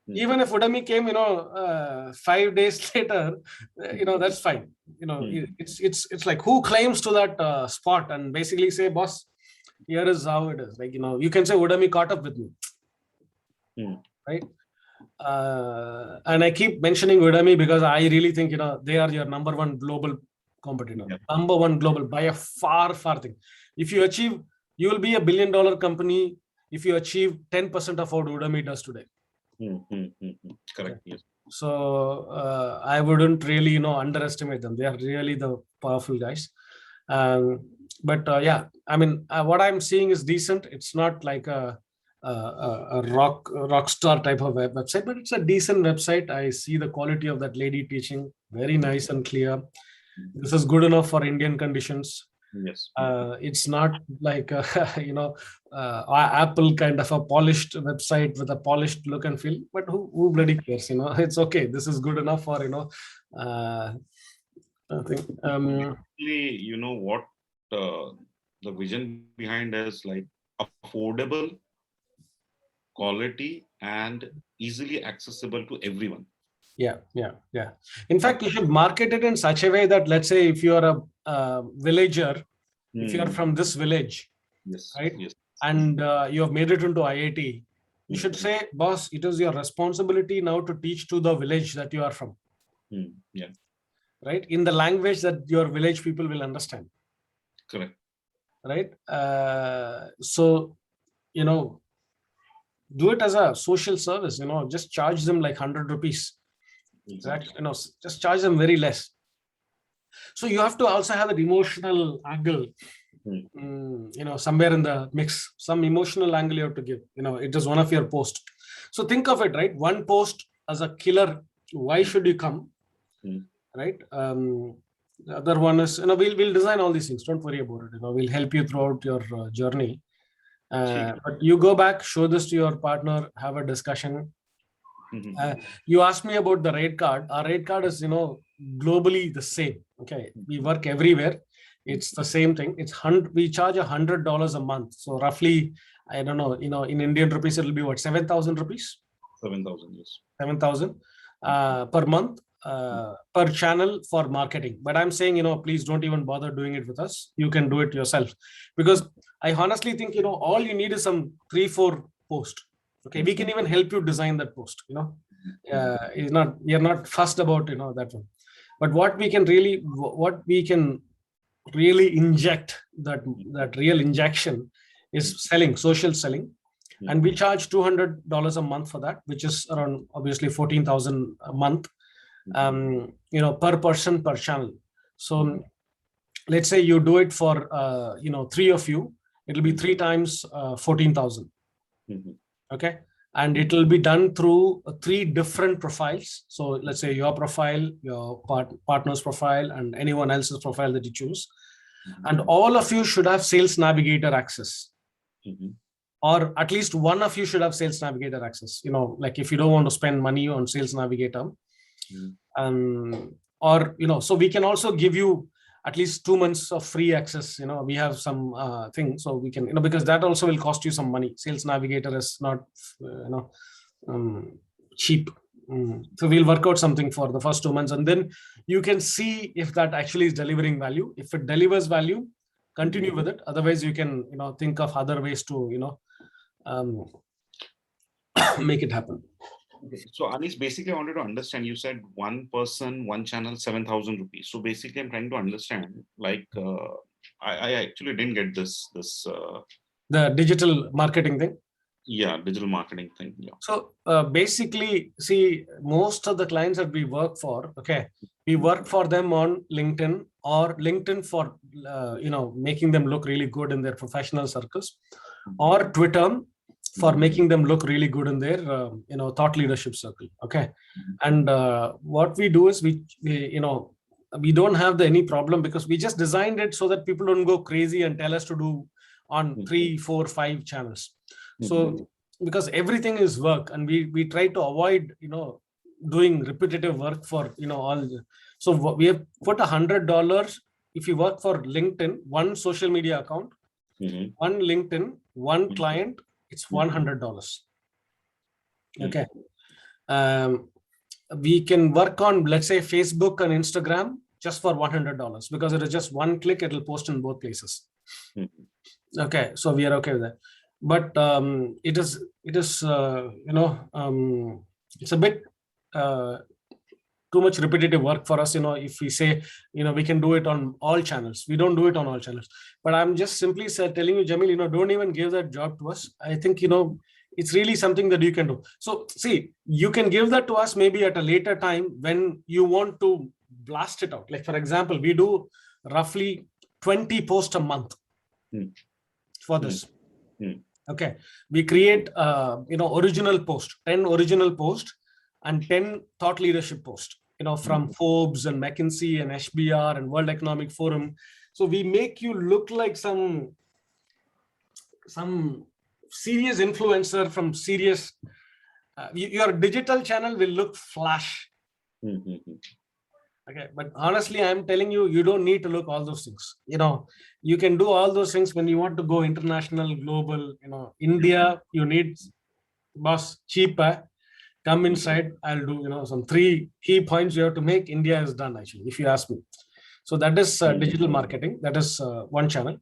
Even if Udemy came 5 days later, that's fine. It's like, who claims to that spot and basically say, boss, here is how it is. Like, you can say Udemy caught up with me, right? And I keep mentioning Udemy because I really think they are your number 1 global competitor. Number 1 global by a far thing. If you achieve, you will be $1 billion company if you achieve 10% of what Udemy does today. Correct. Yes. So I wouldn't really underestimate them. They are really the powerful guys. But yeah, I mean, what I'm seeing is decent. It's not like a rock star type of website, but it's a decent website. I see the quality of that lady teaching, very nice and clear. This is good enough for Indian conditions. Yes. It's not like Apple kind of a polished website with a polished look and feel, but who bloody cares? It's okay. This is good enough for I think what the vision behind is, like, affordable, quality, and easily accessible to everyone. Yeah. In fact, you should market it in such a way that, let's say, if you are a villager, if you are from this village, Yes. right, Yes. and you have made it into IIT, you should say, boss, it is your responsibility now to teach to the village that you are from, Yeah. right, in the language that your village people will understand. Correct. Right. So, do it as a social service, just charge them like 100 rupees. Exactly. Just charge them very less. So you have to also have an emotional angle, somewhere in the mix, some emotional angle you have to give. It is one of your posts. So think of it, right? One post as a killer. Why should you come? Right. The other one is, we'll design all these things. Don't worry about it. We'll help you throughout your journey. But you go back, show this to your partner, have a discussion. You asked me about the rate card. Our rate card is, globally the same. Okay, we work everywhere. It's the same thing. We charge $100 a month. So roughly, I don't know, in Indian rupees, it'll be what, 7,000 rupees? 7,000, yes. 7,000 per month. Per channel for marketing. But I'm saying, please don't even bother doing it with us. You can do it yourself, because I honestly think, all you need is some 3-4 posts. Okay, we can even help you design that post. You're not fussed about that one. But what we can really inject, that real injection, is social selling. And we charge $200 a month for that, which is around obviously 14,000 a month. Per person per channel. So let's say you do it for 3 of you, it'll be 3 times 14,000. Okay, and it will be done through 3 different profiles. So let's say your profile, your partner's profile, and anyone else's profile that you choose. And all of you should have Sales Navigator access. Or at least one of you should have Sales Navigator access. Like if you don't want to spend money on Sales Navigator, so we can also give you at least 2 months of free access. We have some thing, so we can, because that also will cost you some money. Sales Navigator is not, cheap. So we'll work out something for the first 2 months, and then you can see if that actually is delivering value. If it delivers value, continue with it. Otherwise, you can, think of other ways to, make it happen. Okay. So Anish, basically I wanted to understand, you said one person, one channel, 7,000 rupees. So basically I'm trying to understand, like, I actually didn't get this. The digital marketing thing. Yeah, digital marketing thing. Yeah. So basically, see, most of the clients that we work for, we work for them on LinkedIn, or LinkedIn for, making them look really good in their professional circles, or Twitter for making them look really good in their, thought leadership circle. Okay. And what we do is we don't have any problem, because we just designed it so that people don't go crazy and tell us to do on 3, 4, 5 channels. So because everything is work, and we try to avoid, doing repetitive work for, all. So we have put $100 if you work for LinkedIn, one social media account, one LinkedIn, one client, it's $100. Okay. We can work on, let's say, Facebook and Instagram just for $100, because it is just one click, it will post in both places. Okay, so we are okay with that. But it is it's a bit too much repetitive work for us. If we say, we can do it on all channels, we don't do it on all channels. But I'm just simply telling you, Jamil, don't even give that job to us. I think, it's really something that you can do. So see, you can give that to us maybe at a later time when you want to blast it out. Like, for example, we do roughly 20 posts a month for this. Okay, we create original post, 10 original post and 10 thought leadership post, from Forbes and McKinsey and HBR and World Economic Forum. So we make you look like some serious influencer from serious. Your digital channel will look flash. Okay, but honestly, I'm telling you, you don't need to look all those things. You can do all those things when you want to go international, global. India, you need, boss, cheaper. come inside. I'll do, some 3 key points you have to make. India is done, actually, if you ask me. So that is digital marketing. That is one channel.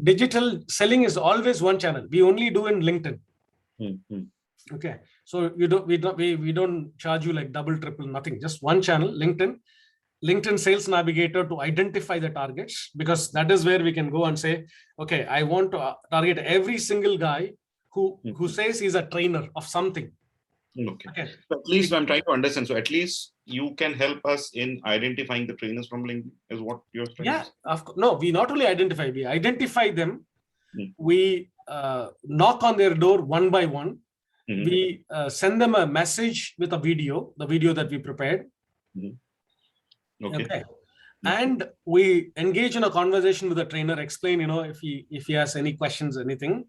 Digital selling is always one channel. We only do in LinkedIn. Okay. So we don't charge you like double, triple, nothing. Just one channel, LinkedIn Sales Navigator, to identify the targets, because that is where we can go and say, okay, I want to target every single guy who says he's a trainer of something. Okay. So at least I'm trying to understand. So at least you can help us in identifying the trainers from LinkedIn, is what you're trying to say? Of course. No, we not only identify, we identify them. We knock on their door one by one. We send them a message with the video that we prepared. Okay. And we engage in a conversation with the trainer, explain, if he has any questions, anything,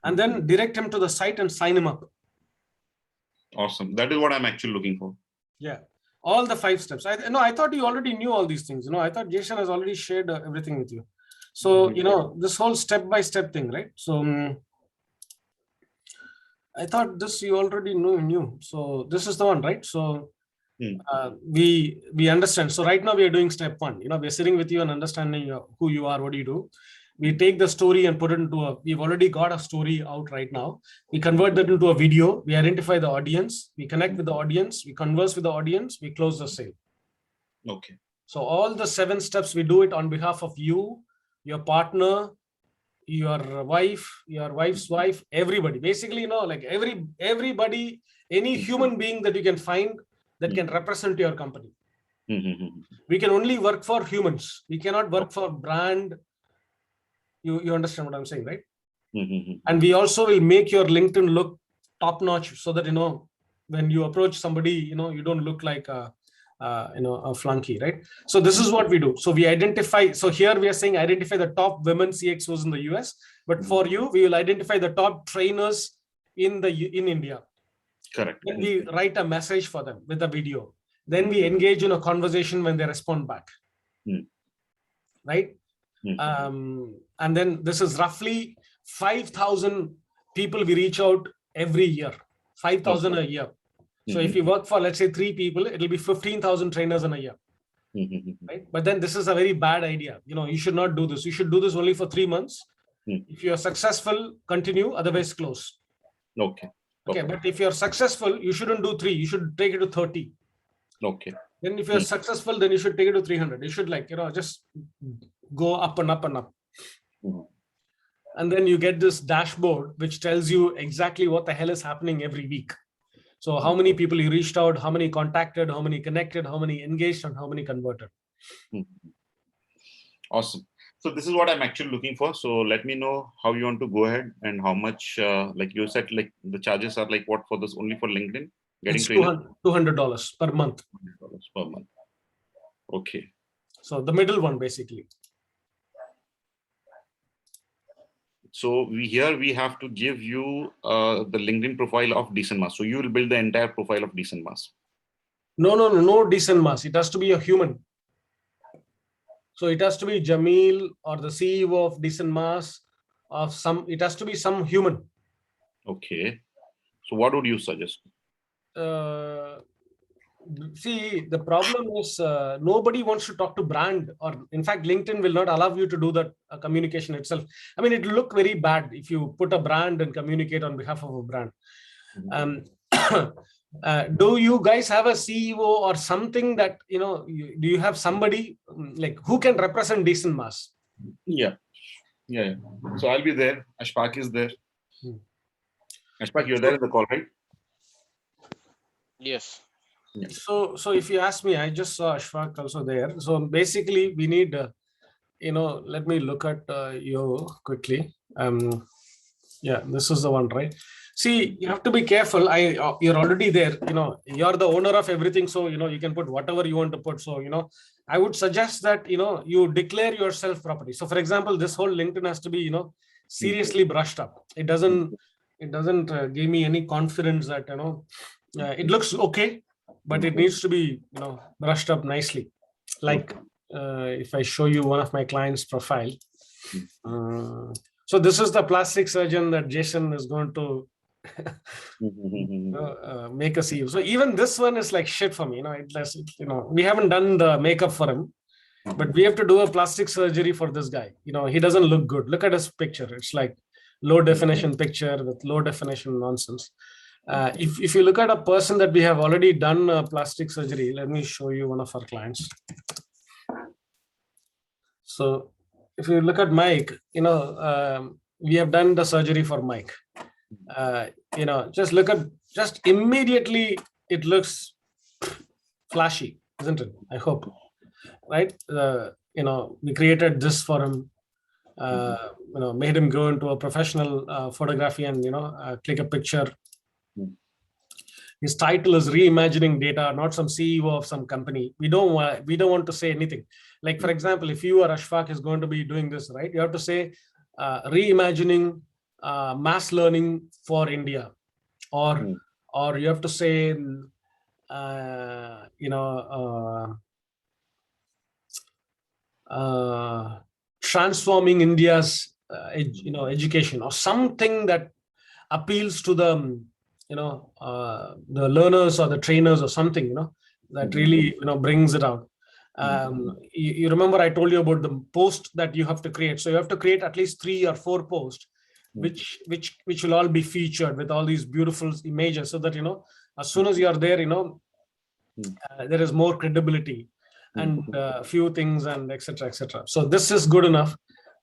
and then direct him to the site and sign him up. Awesome. That is what I'm actually looking for. Yeah. All the 5 steps. I thought you already knew all these things. I thought Jason has already shared everything with you. So, this whole step-by-step thing, right? So I thought this you already knew. So this is the one, right? So we understand. So right now we are doing step 1. We're sitting with you and understanding who you are, what do you do. We take the story and put it into we've already got a story out right now. We convert that into a video. We identify the audience. We connect with the audience. We converse with the audience. We close the sale. Okay. So all the 7 steps, we do it on behalf of you, your partner, your wife, your wife's wife, everybody. Basically, like everybody, any human being that you can find that can represent your company. We can only work for humans. We cannot work for brand. You understand what I'm saying, right? And we also will make your LinkedIn look top notch, so that when you approach somebody, you don't look like a flunky, right? So this is what we do. So we identify. So here we are saying identify the top women CXOs in the US, but for you, we will identify the top trainers in India. Correct. Then we write a message for them with a video. Then we engage in a conversation when they respond back, right? And then this is roughly 5,000 people we reach out every year, 5,000 a year. So if you work for, let's say, 3 people, it'll be 15,000 trainers in a year, right? But then this is a very bad idea. You should not do this. You should do this only for 3 months. If you are successful, continue, otherwise close. Okay. But if you're successful, you shouldn't do 3. You should take it to 30. Okay. Then if you're successful, then you should take it to 300. You should just go up and up and up. And then you get this dashboard, which tells you exactly what the hell is happening every week. So how many people you reached out, how many contacted, how many connected, how many engaged, and how many converted. Awesome. So this is what I'm actually looking for. So let me know how you want to go ahead and how much, like you said, like the charges are like what for this, only for LinkedIn? It's $200 per month. $200 per month. Okay. So the middle one, basically. So we have to give you the LinkedIn profile of Decent Mass. So you will build the entire profile of Decent Mass. No Decent Mass. It has to be a human. So it has to be Jamil or the CEO of Decent Mass or it has to be some human. Okay. So what would you suggest? See, the problem is nobody wants to talk to brand, or in fact, LinkedIn will not allow you to do that communication itself. I mean, it will look very bad if you put a brand and communicate on behalf of a brand. Do you guys have a CEO or something that, do you have somebody like who can represent Decent Mass? Yeah. So I'll be there. Ashfaq is there. Ashfaq, you're there in the call, right? Yes. Yeah. So if you ask me, I just saw Ashfaq also there. So basically we need, let me look at you quickly. Yeah, this is the one, right? See, you have to be careful. You're already there, you're the owner of everything. So, you can put whatever you want to put. So, I would suggest that, you declare yourself properly. So for example, this whole LinkedIn has to be, seriously brushed up. It doesn't give me any confidence that, it looks okay, but it needs to be, brushed up nicely. Like if I show you one of my clients' profile. So this is the plastic surgeon that Jason is going to Make a CEO. So even this one is like shit for me. We haven't done the makeup for him, but we have to do a plastic surgery for this guy. He doesn't look good. Look at his picture. It's like low definition picture with low definition nonsense. If you look at a person that we have already done plastic surgery, let me show you one of our clients. So if you look at Mike, we have done the surgery for Mike. Just immediately it looks flashy, isn't it? I hope, right? We created this for him, made him go into a professional photography and, click a picture. His title is Reimagining Data, not some CEO of some company. We don't want to say anything. Like, for example, if you or Ashfaq is going to be doing this, right, you have to say reimagining mass learning for India, or you have to say, transforming India's, education, or something that appeals to the, the learners or the trainers or something, that really, brings it out. You remember I told you about the post that you have to create. So you have to create at least 3 or 4 posts, which will all be featured with all these beautiful images, so that, as soon as you are there, there is more credibility and a few things and etc. So this is good enough.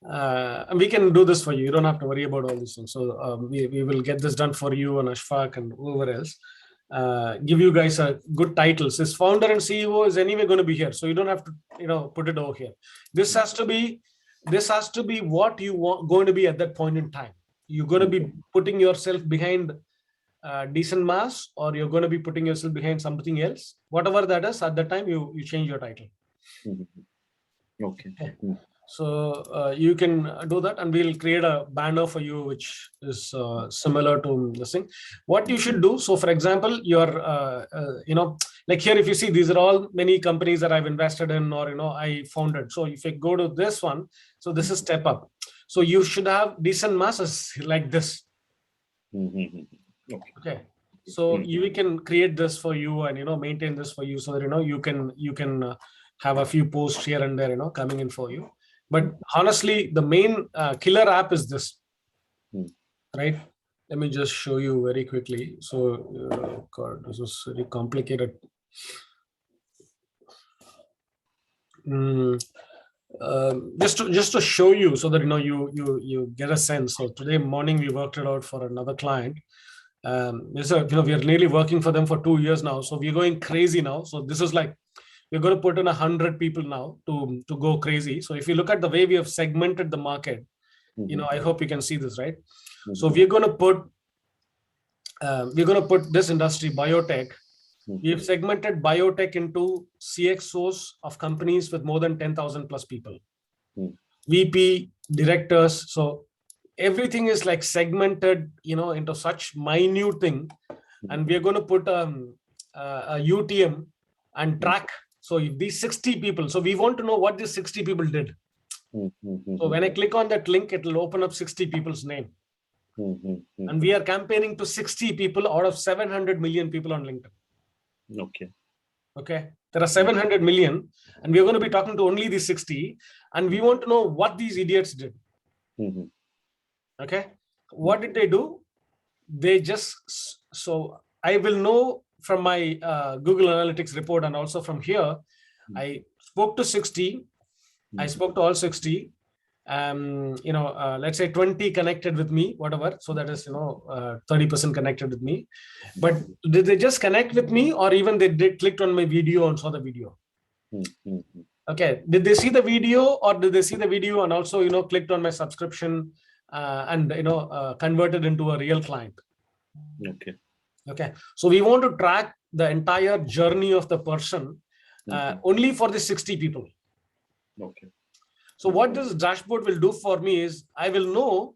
And we can do this for you. You don't have to worry about all these things. So we will get this done for you and Ashfaq and whoever else. Give you guys a good titles. His founder and CEO is anyway going to be here, so you don't have to put it over here. This has to be what you want going to be at that point in time. You're going to be putting yourself behind decent mass, or you're going to be putting yourself behind something else. Whatever that is, at that time you change your title. Okay. So you can do that, and we'll create a banner for you which is similar to this thing. What you should do, so for example, your like here, if you see, these are all many companies that I've invested in, or I founded. So if you go to this one, so this is StepUp. So you should have decent masses like this. Okay. So we can create this for you and maintain this for you, so that you can have a few posts here and there coming in for you. But honestly, the main killer app is this, right? Let me just show you very quickly. So, God, this is very complicated. Just to show you, so that you get a sense. So today morning we worked it out for another client. We are nearly working for them for 2 years now. So we're going crazy now. So this is like, we're going to put in 100 people now to go crazy. So if you look at the way we have segmented the market, I hope you can see this, right? So we're going to put this industry, biotech. We've segmented biotech into CXOs of companies with more than 10,000 plus people, VP, directors. So everything is like segmented, into such minute thing. And we're going to put a UTM and track. So if these 60 people, so we want to know what these 60 people did. So when I click on that link, it will open up 60 people's name. And we are campaigning to 60 people out of 700 million people on LinkedIn. Okay. There are 700 million, and we're going to be talking to only these 60. And we want to know what these idiots did. Okay. What did they do? So I will know from my Google Analytics report, and also from here, I spoke to 60. I spoke to all 60. Let's say 20 connected with me, whatever. So that is, 30% connected with me. But did they just connect with me, or even they clicked on my video and saw the video? Okay. Did they see the video, or did they see the video and also, clicked on my subscription and, converted into a real client? Okay. So we want to track the entire journey of the person only for the 60 people. So what this dashboard will do for me is, I will know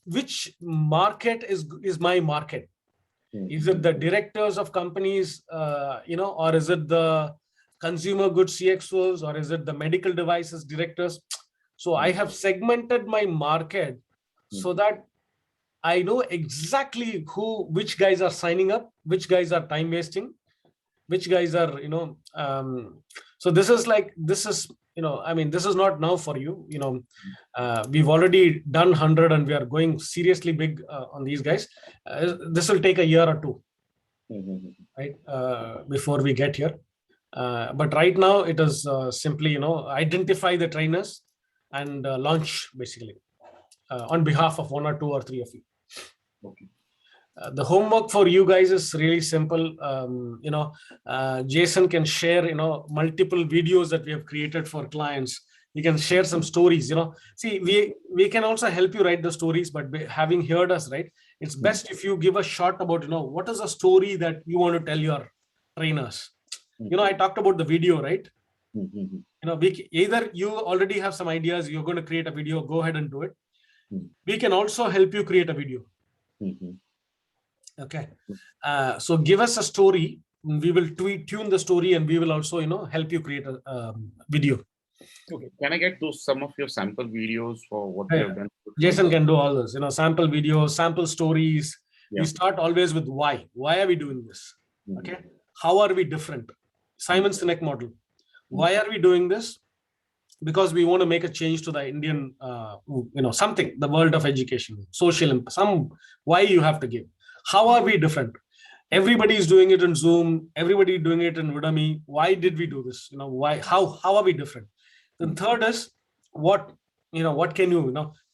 which market is my market. Is it the directors of companies, or is it the consumer goods CXOs, or is it the medical devices directors? So I have segmented my market so that I know exactly which guys are signing up, which guys are time wasting, which guys are, so this is I mean, this is not now for you, we've already done 100 and we are going seriously big on these guys. This will take a year or two, right, before we get here. But right now it is simply, identify the trainers and launch basically on behalf of one or two or three of you. Okay. The homework for you guys is really simple. Jason can share, multiple videos that we have created for clients. You can share some stories, see, we can also help you write the stories, but having heard us, right, it's best if you give a shot about, what is a story that you want to tell your trainers. I talked about the video, right? Either you already have some ideas, you're going to create a video, go ahead and do it. We can also help you create a video. Okay. So give us a story. We will tune the story, and we will also, help you create a video. Okay. Can I get some of your sample videos for what you have done? Jason can do all this, sample videos, sample stories. Yeah. We start always with why. Why are we doing this? Okay. How are we different? Simon Sinek model. Why are we doing this? Because we want to make a change to the Indian, something, the world of education, social, why you have to give. How are we different? Everybody is doing it in Zoom. Everybody is doing it in Udemy. Why did we do this? Why? How are we different? Then third is what can you,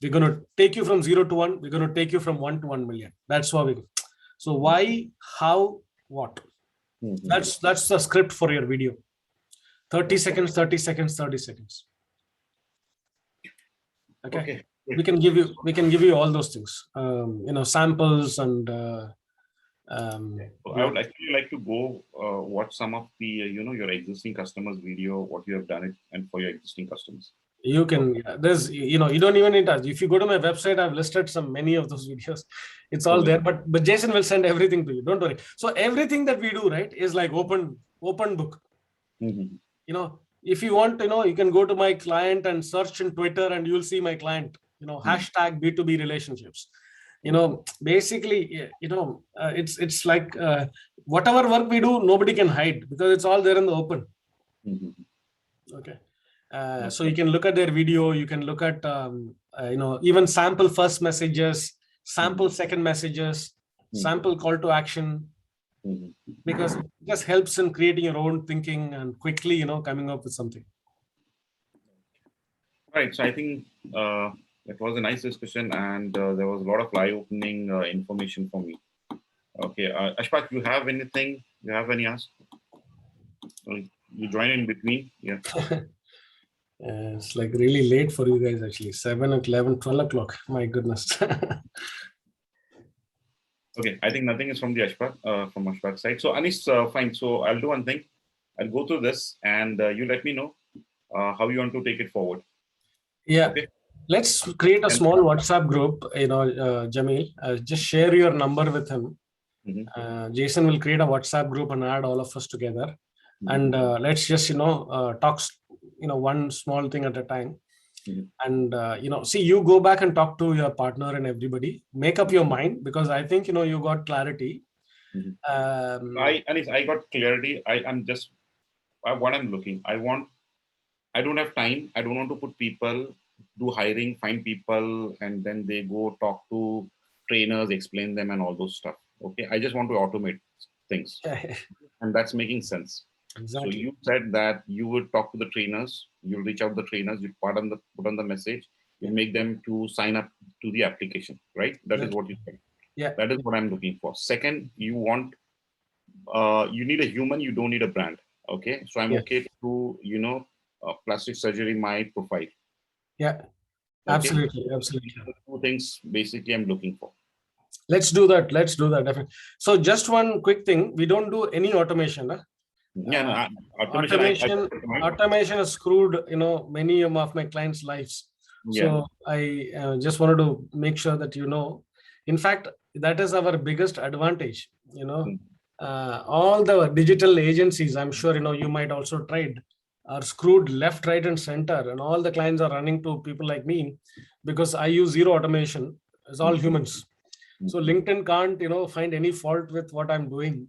we're going to take you from 0 to 1. We're going to take you from 1 to 1 million. That's why we go. So why, how, what? That's the script for your video. 30 seconds, 30 seconds, 30 seconds. Okay. We can give you all those things, samples and I would actually like to go watch some of the your existing customers video, what you have done it, and for your existing customers. You can, there's, you don't even need to. If you go to my website, I've listed many of those videos. It's all there, but Jason will send everything to you. Don't worry. So everything that we do, right, is like open book. If you want, you can go to my client and search in Twitter, and you'll see my client, hashtag B2B relationships. Basically, it's like whatever work we do, nobody can hide, because it's all there in the open. Okay. So you can look at their video, you can look at, even sample first messages, sample second messages, sample call to action, because it just helps in creating your own thinking and quickly, coming up with something. Right. So I think it was a nice discussion, and there was a lot of eye-opening information for me. Okay. Ashfaq, you have anything? You have any ask? You join in between? Yeah. It's like really late for you guys, actually. 7, 11, 12 o'clock. My goodness. Okay, I think nothing is from the from Ashfaq's side. So Anish, fine. So I'll do one thing. I'll go through this, and you let me know how you want to take it forward. Yeah. Okay. Let's create a small WhatsApp group, Jamil. Just share your number with him. Jason will create a WhatsApp group and add all of us together. And let's just, talk, one small thing at a time. And, see, you go back and talk to your partner and everybody, make up your mind, because I think, you got clarity. I got clarity. I'm just, what I'm looking, I don't have time. I don't want to put people, do hiring, find people, and then they go talk to trainers, explain them and all those stuff. Okay. I just want to automate things. And that's making sense. Exactly. So you said that you would talk to the trainers, you'll reach out to the trainers, you put on the message, you make them to sign up to the application, right? That is what you said. Yeah. That is what I'm looking for. Second, you want, you need a human, you don't need a brand. Okay. So I'm okay to, plastic surgery, my profile. Yeah. Okay? Absolutely. Two things basically I'm looking for. Let's do that. Definitely. So just one quick thing. We don't do any automation. Huh? Yeah, automation has screwed, many of my clients' lives. Yeah. So I just wanted to make sure that, in fact, that is our biggest advantage. All the digital agencies, I'm sure, you might also tried, are screwed left, right, and center. And all the clients are running to people like me, because I use zero automation. It's all humans. So LinkedIn can't, find any fault with what I'm doing.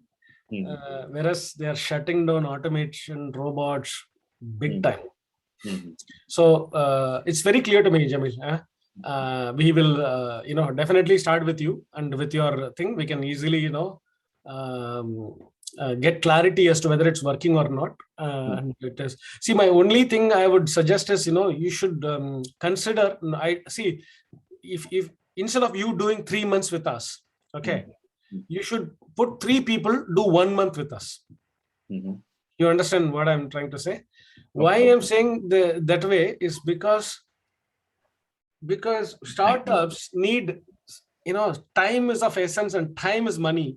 Whereas they are shutting down automation, robots, big time. So it's very clear to me, Jamil. We will, definitely start with you, and with your thing, we can easily, get clarity as to whether it's working or not. And it is. See, my only thing I would suggest is, you should consider. I see if instead of you doing 3 months with us, okay, you should put 3 people do 1 month with us. You understand what I'm trying to say? Why I'm saying that way is because startups need, time is of essence, and time is money.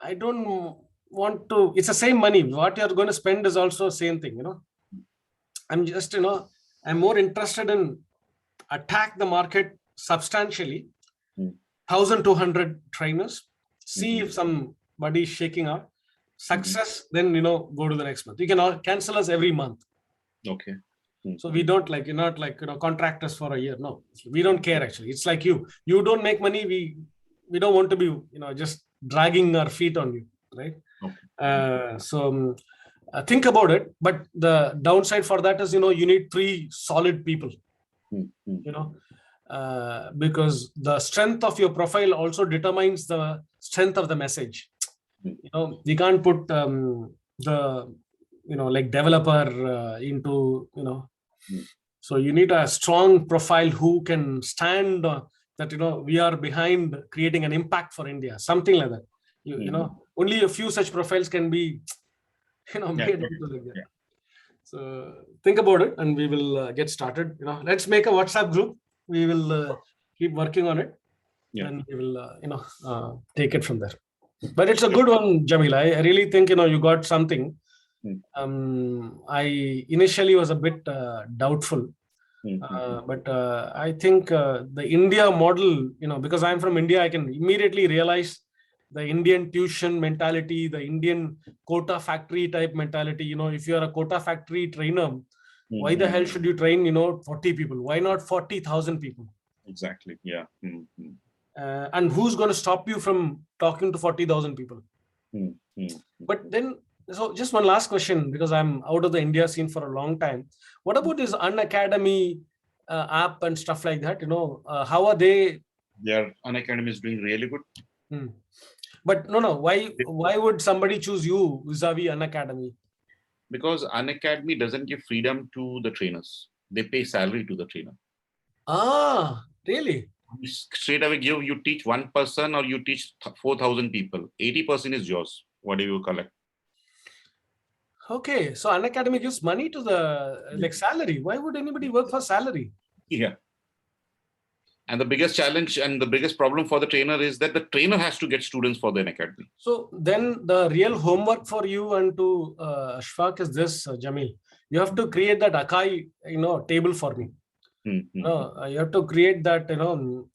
I don't want to, it's the same money. What you're going to spend is also same thing, I'm just, I'm more interested in attack the market substantially, 1,200 trainers, see if somebody is shaking out. Success, then, go to the next month. You can all cancel us every month. Okay. So we don't you're not contract us for a year. No, we don't care actually. It's like you don't make money. We don't want to be, just dragging our feet on you, right? Okay. So think about it. But the downside for that is, you need 3 solid people, because the strength of your profile also determines the strength of the message. We can't put the like developer into so you need a strong profile who can stand that we are behind creating an impact for India, something like that. Only a few such profiles can be made into like that. So think about it, and we will get started. Let's make a WhatsApp group. We will keep working on it, and we will take it from there. But it's a good one, Jamil. I really think you got something. I initially was a bit doubtful, but I think the India model, because I'm from India, I can immediately realize the Indian tuition mentality, the Indian quota factory type mentality. If you're a quota factory trainer, why the hell should you train 40 people? Why not 40,000 people? Exactly. Yeah. And who's going to stop you from talking to 40,000 people? But then, so just one last question, because I'm out of the India scene for a long time. What about this Unacademy app and stuff like that? How are they? Their Unacademy is doing really good. But no. Why would somebody choose you vis-a-vis Unacademy? Because Unacademy doesn't give freedom to the trainers. They pay salary to the trainer. Ah, really? Straight away you teach 1 person or you teach 4,000 people. 80% is yours. What do you collect? Okay, so Unacademy gives money to the salary. Why would anybody work for salary? Yeah. And the biggest challenge and the biggest problem for the trainer is that the trainer has to get students for the Unacademy. So then the real homework for you and to Ashfaq is this, Jamil. You have to create that Akai, table for me. You have to create that,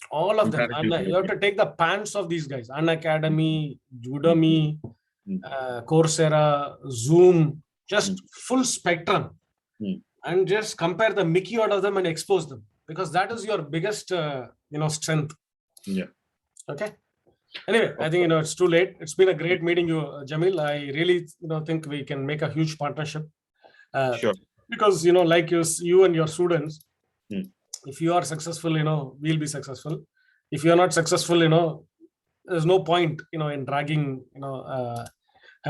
all of them. You have to take the pants of these guys. Unacademy, Udemy, Coursera, Zoom, just full spectrum, and just compare the Mickey out of them and expose them, because that is your biggest, strength. Yeah. Okay. Anyway, I think it's too late. It's been a great meeting you, Jamil. I really, think we can make a huge partnership. Sure. Because like you and your students, if you are successful, we'll be successful. If you are not successful, there's no point, in dragging,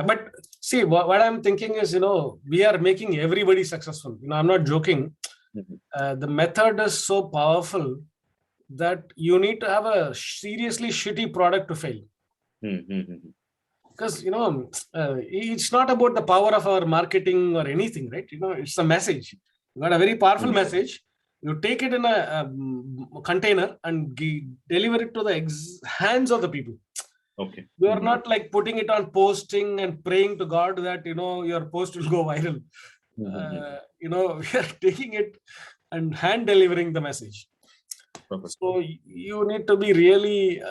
but see, what I'm thinking is, we are making everybody successful. I'm not joking. The method is so powerful that you need to have a seriously shitty product to fail. Because, it's not about the power of our marketing or anything, right? It's a message. You got a very powerful message. You take it in a container and deliver it to the hands of the people. Okay. You are not like putting it on posting and praying to God that, your post will go viral. We are taking it and hand delivering the message. Perfect. So you need to be really,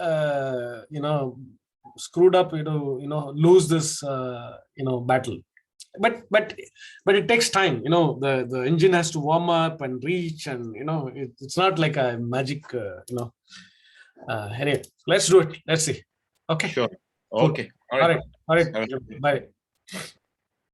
screwed up, lose this, battle. But it takes time. The engine has to warm up and reach, and it's not like a magic, Anyway, let's do it. Let's see. Okay. Sure. Cool. Okay. All right. Have a nice day. Bye.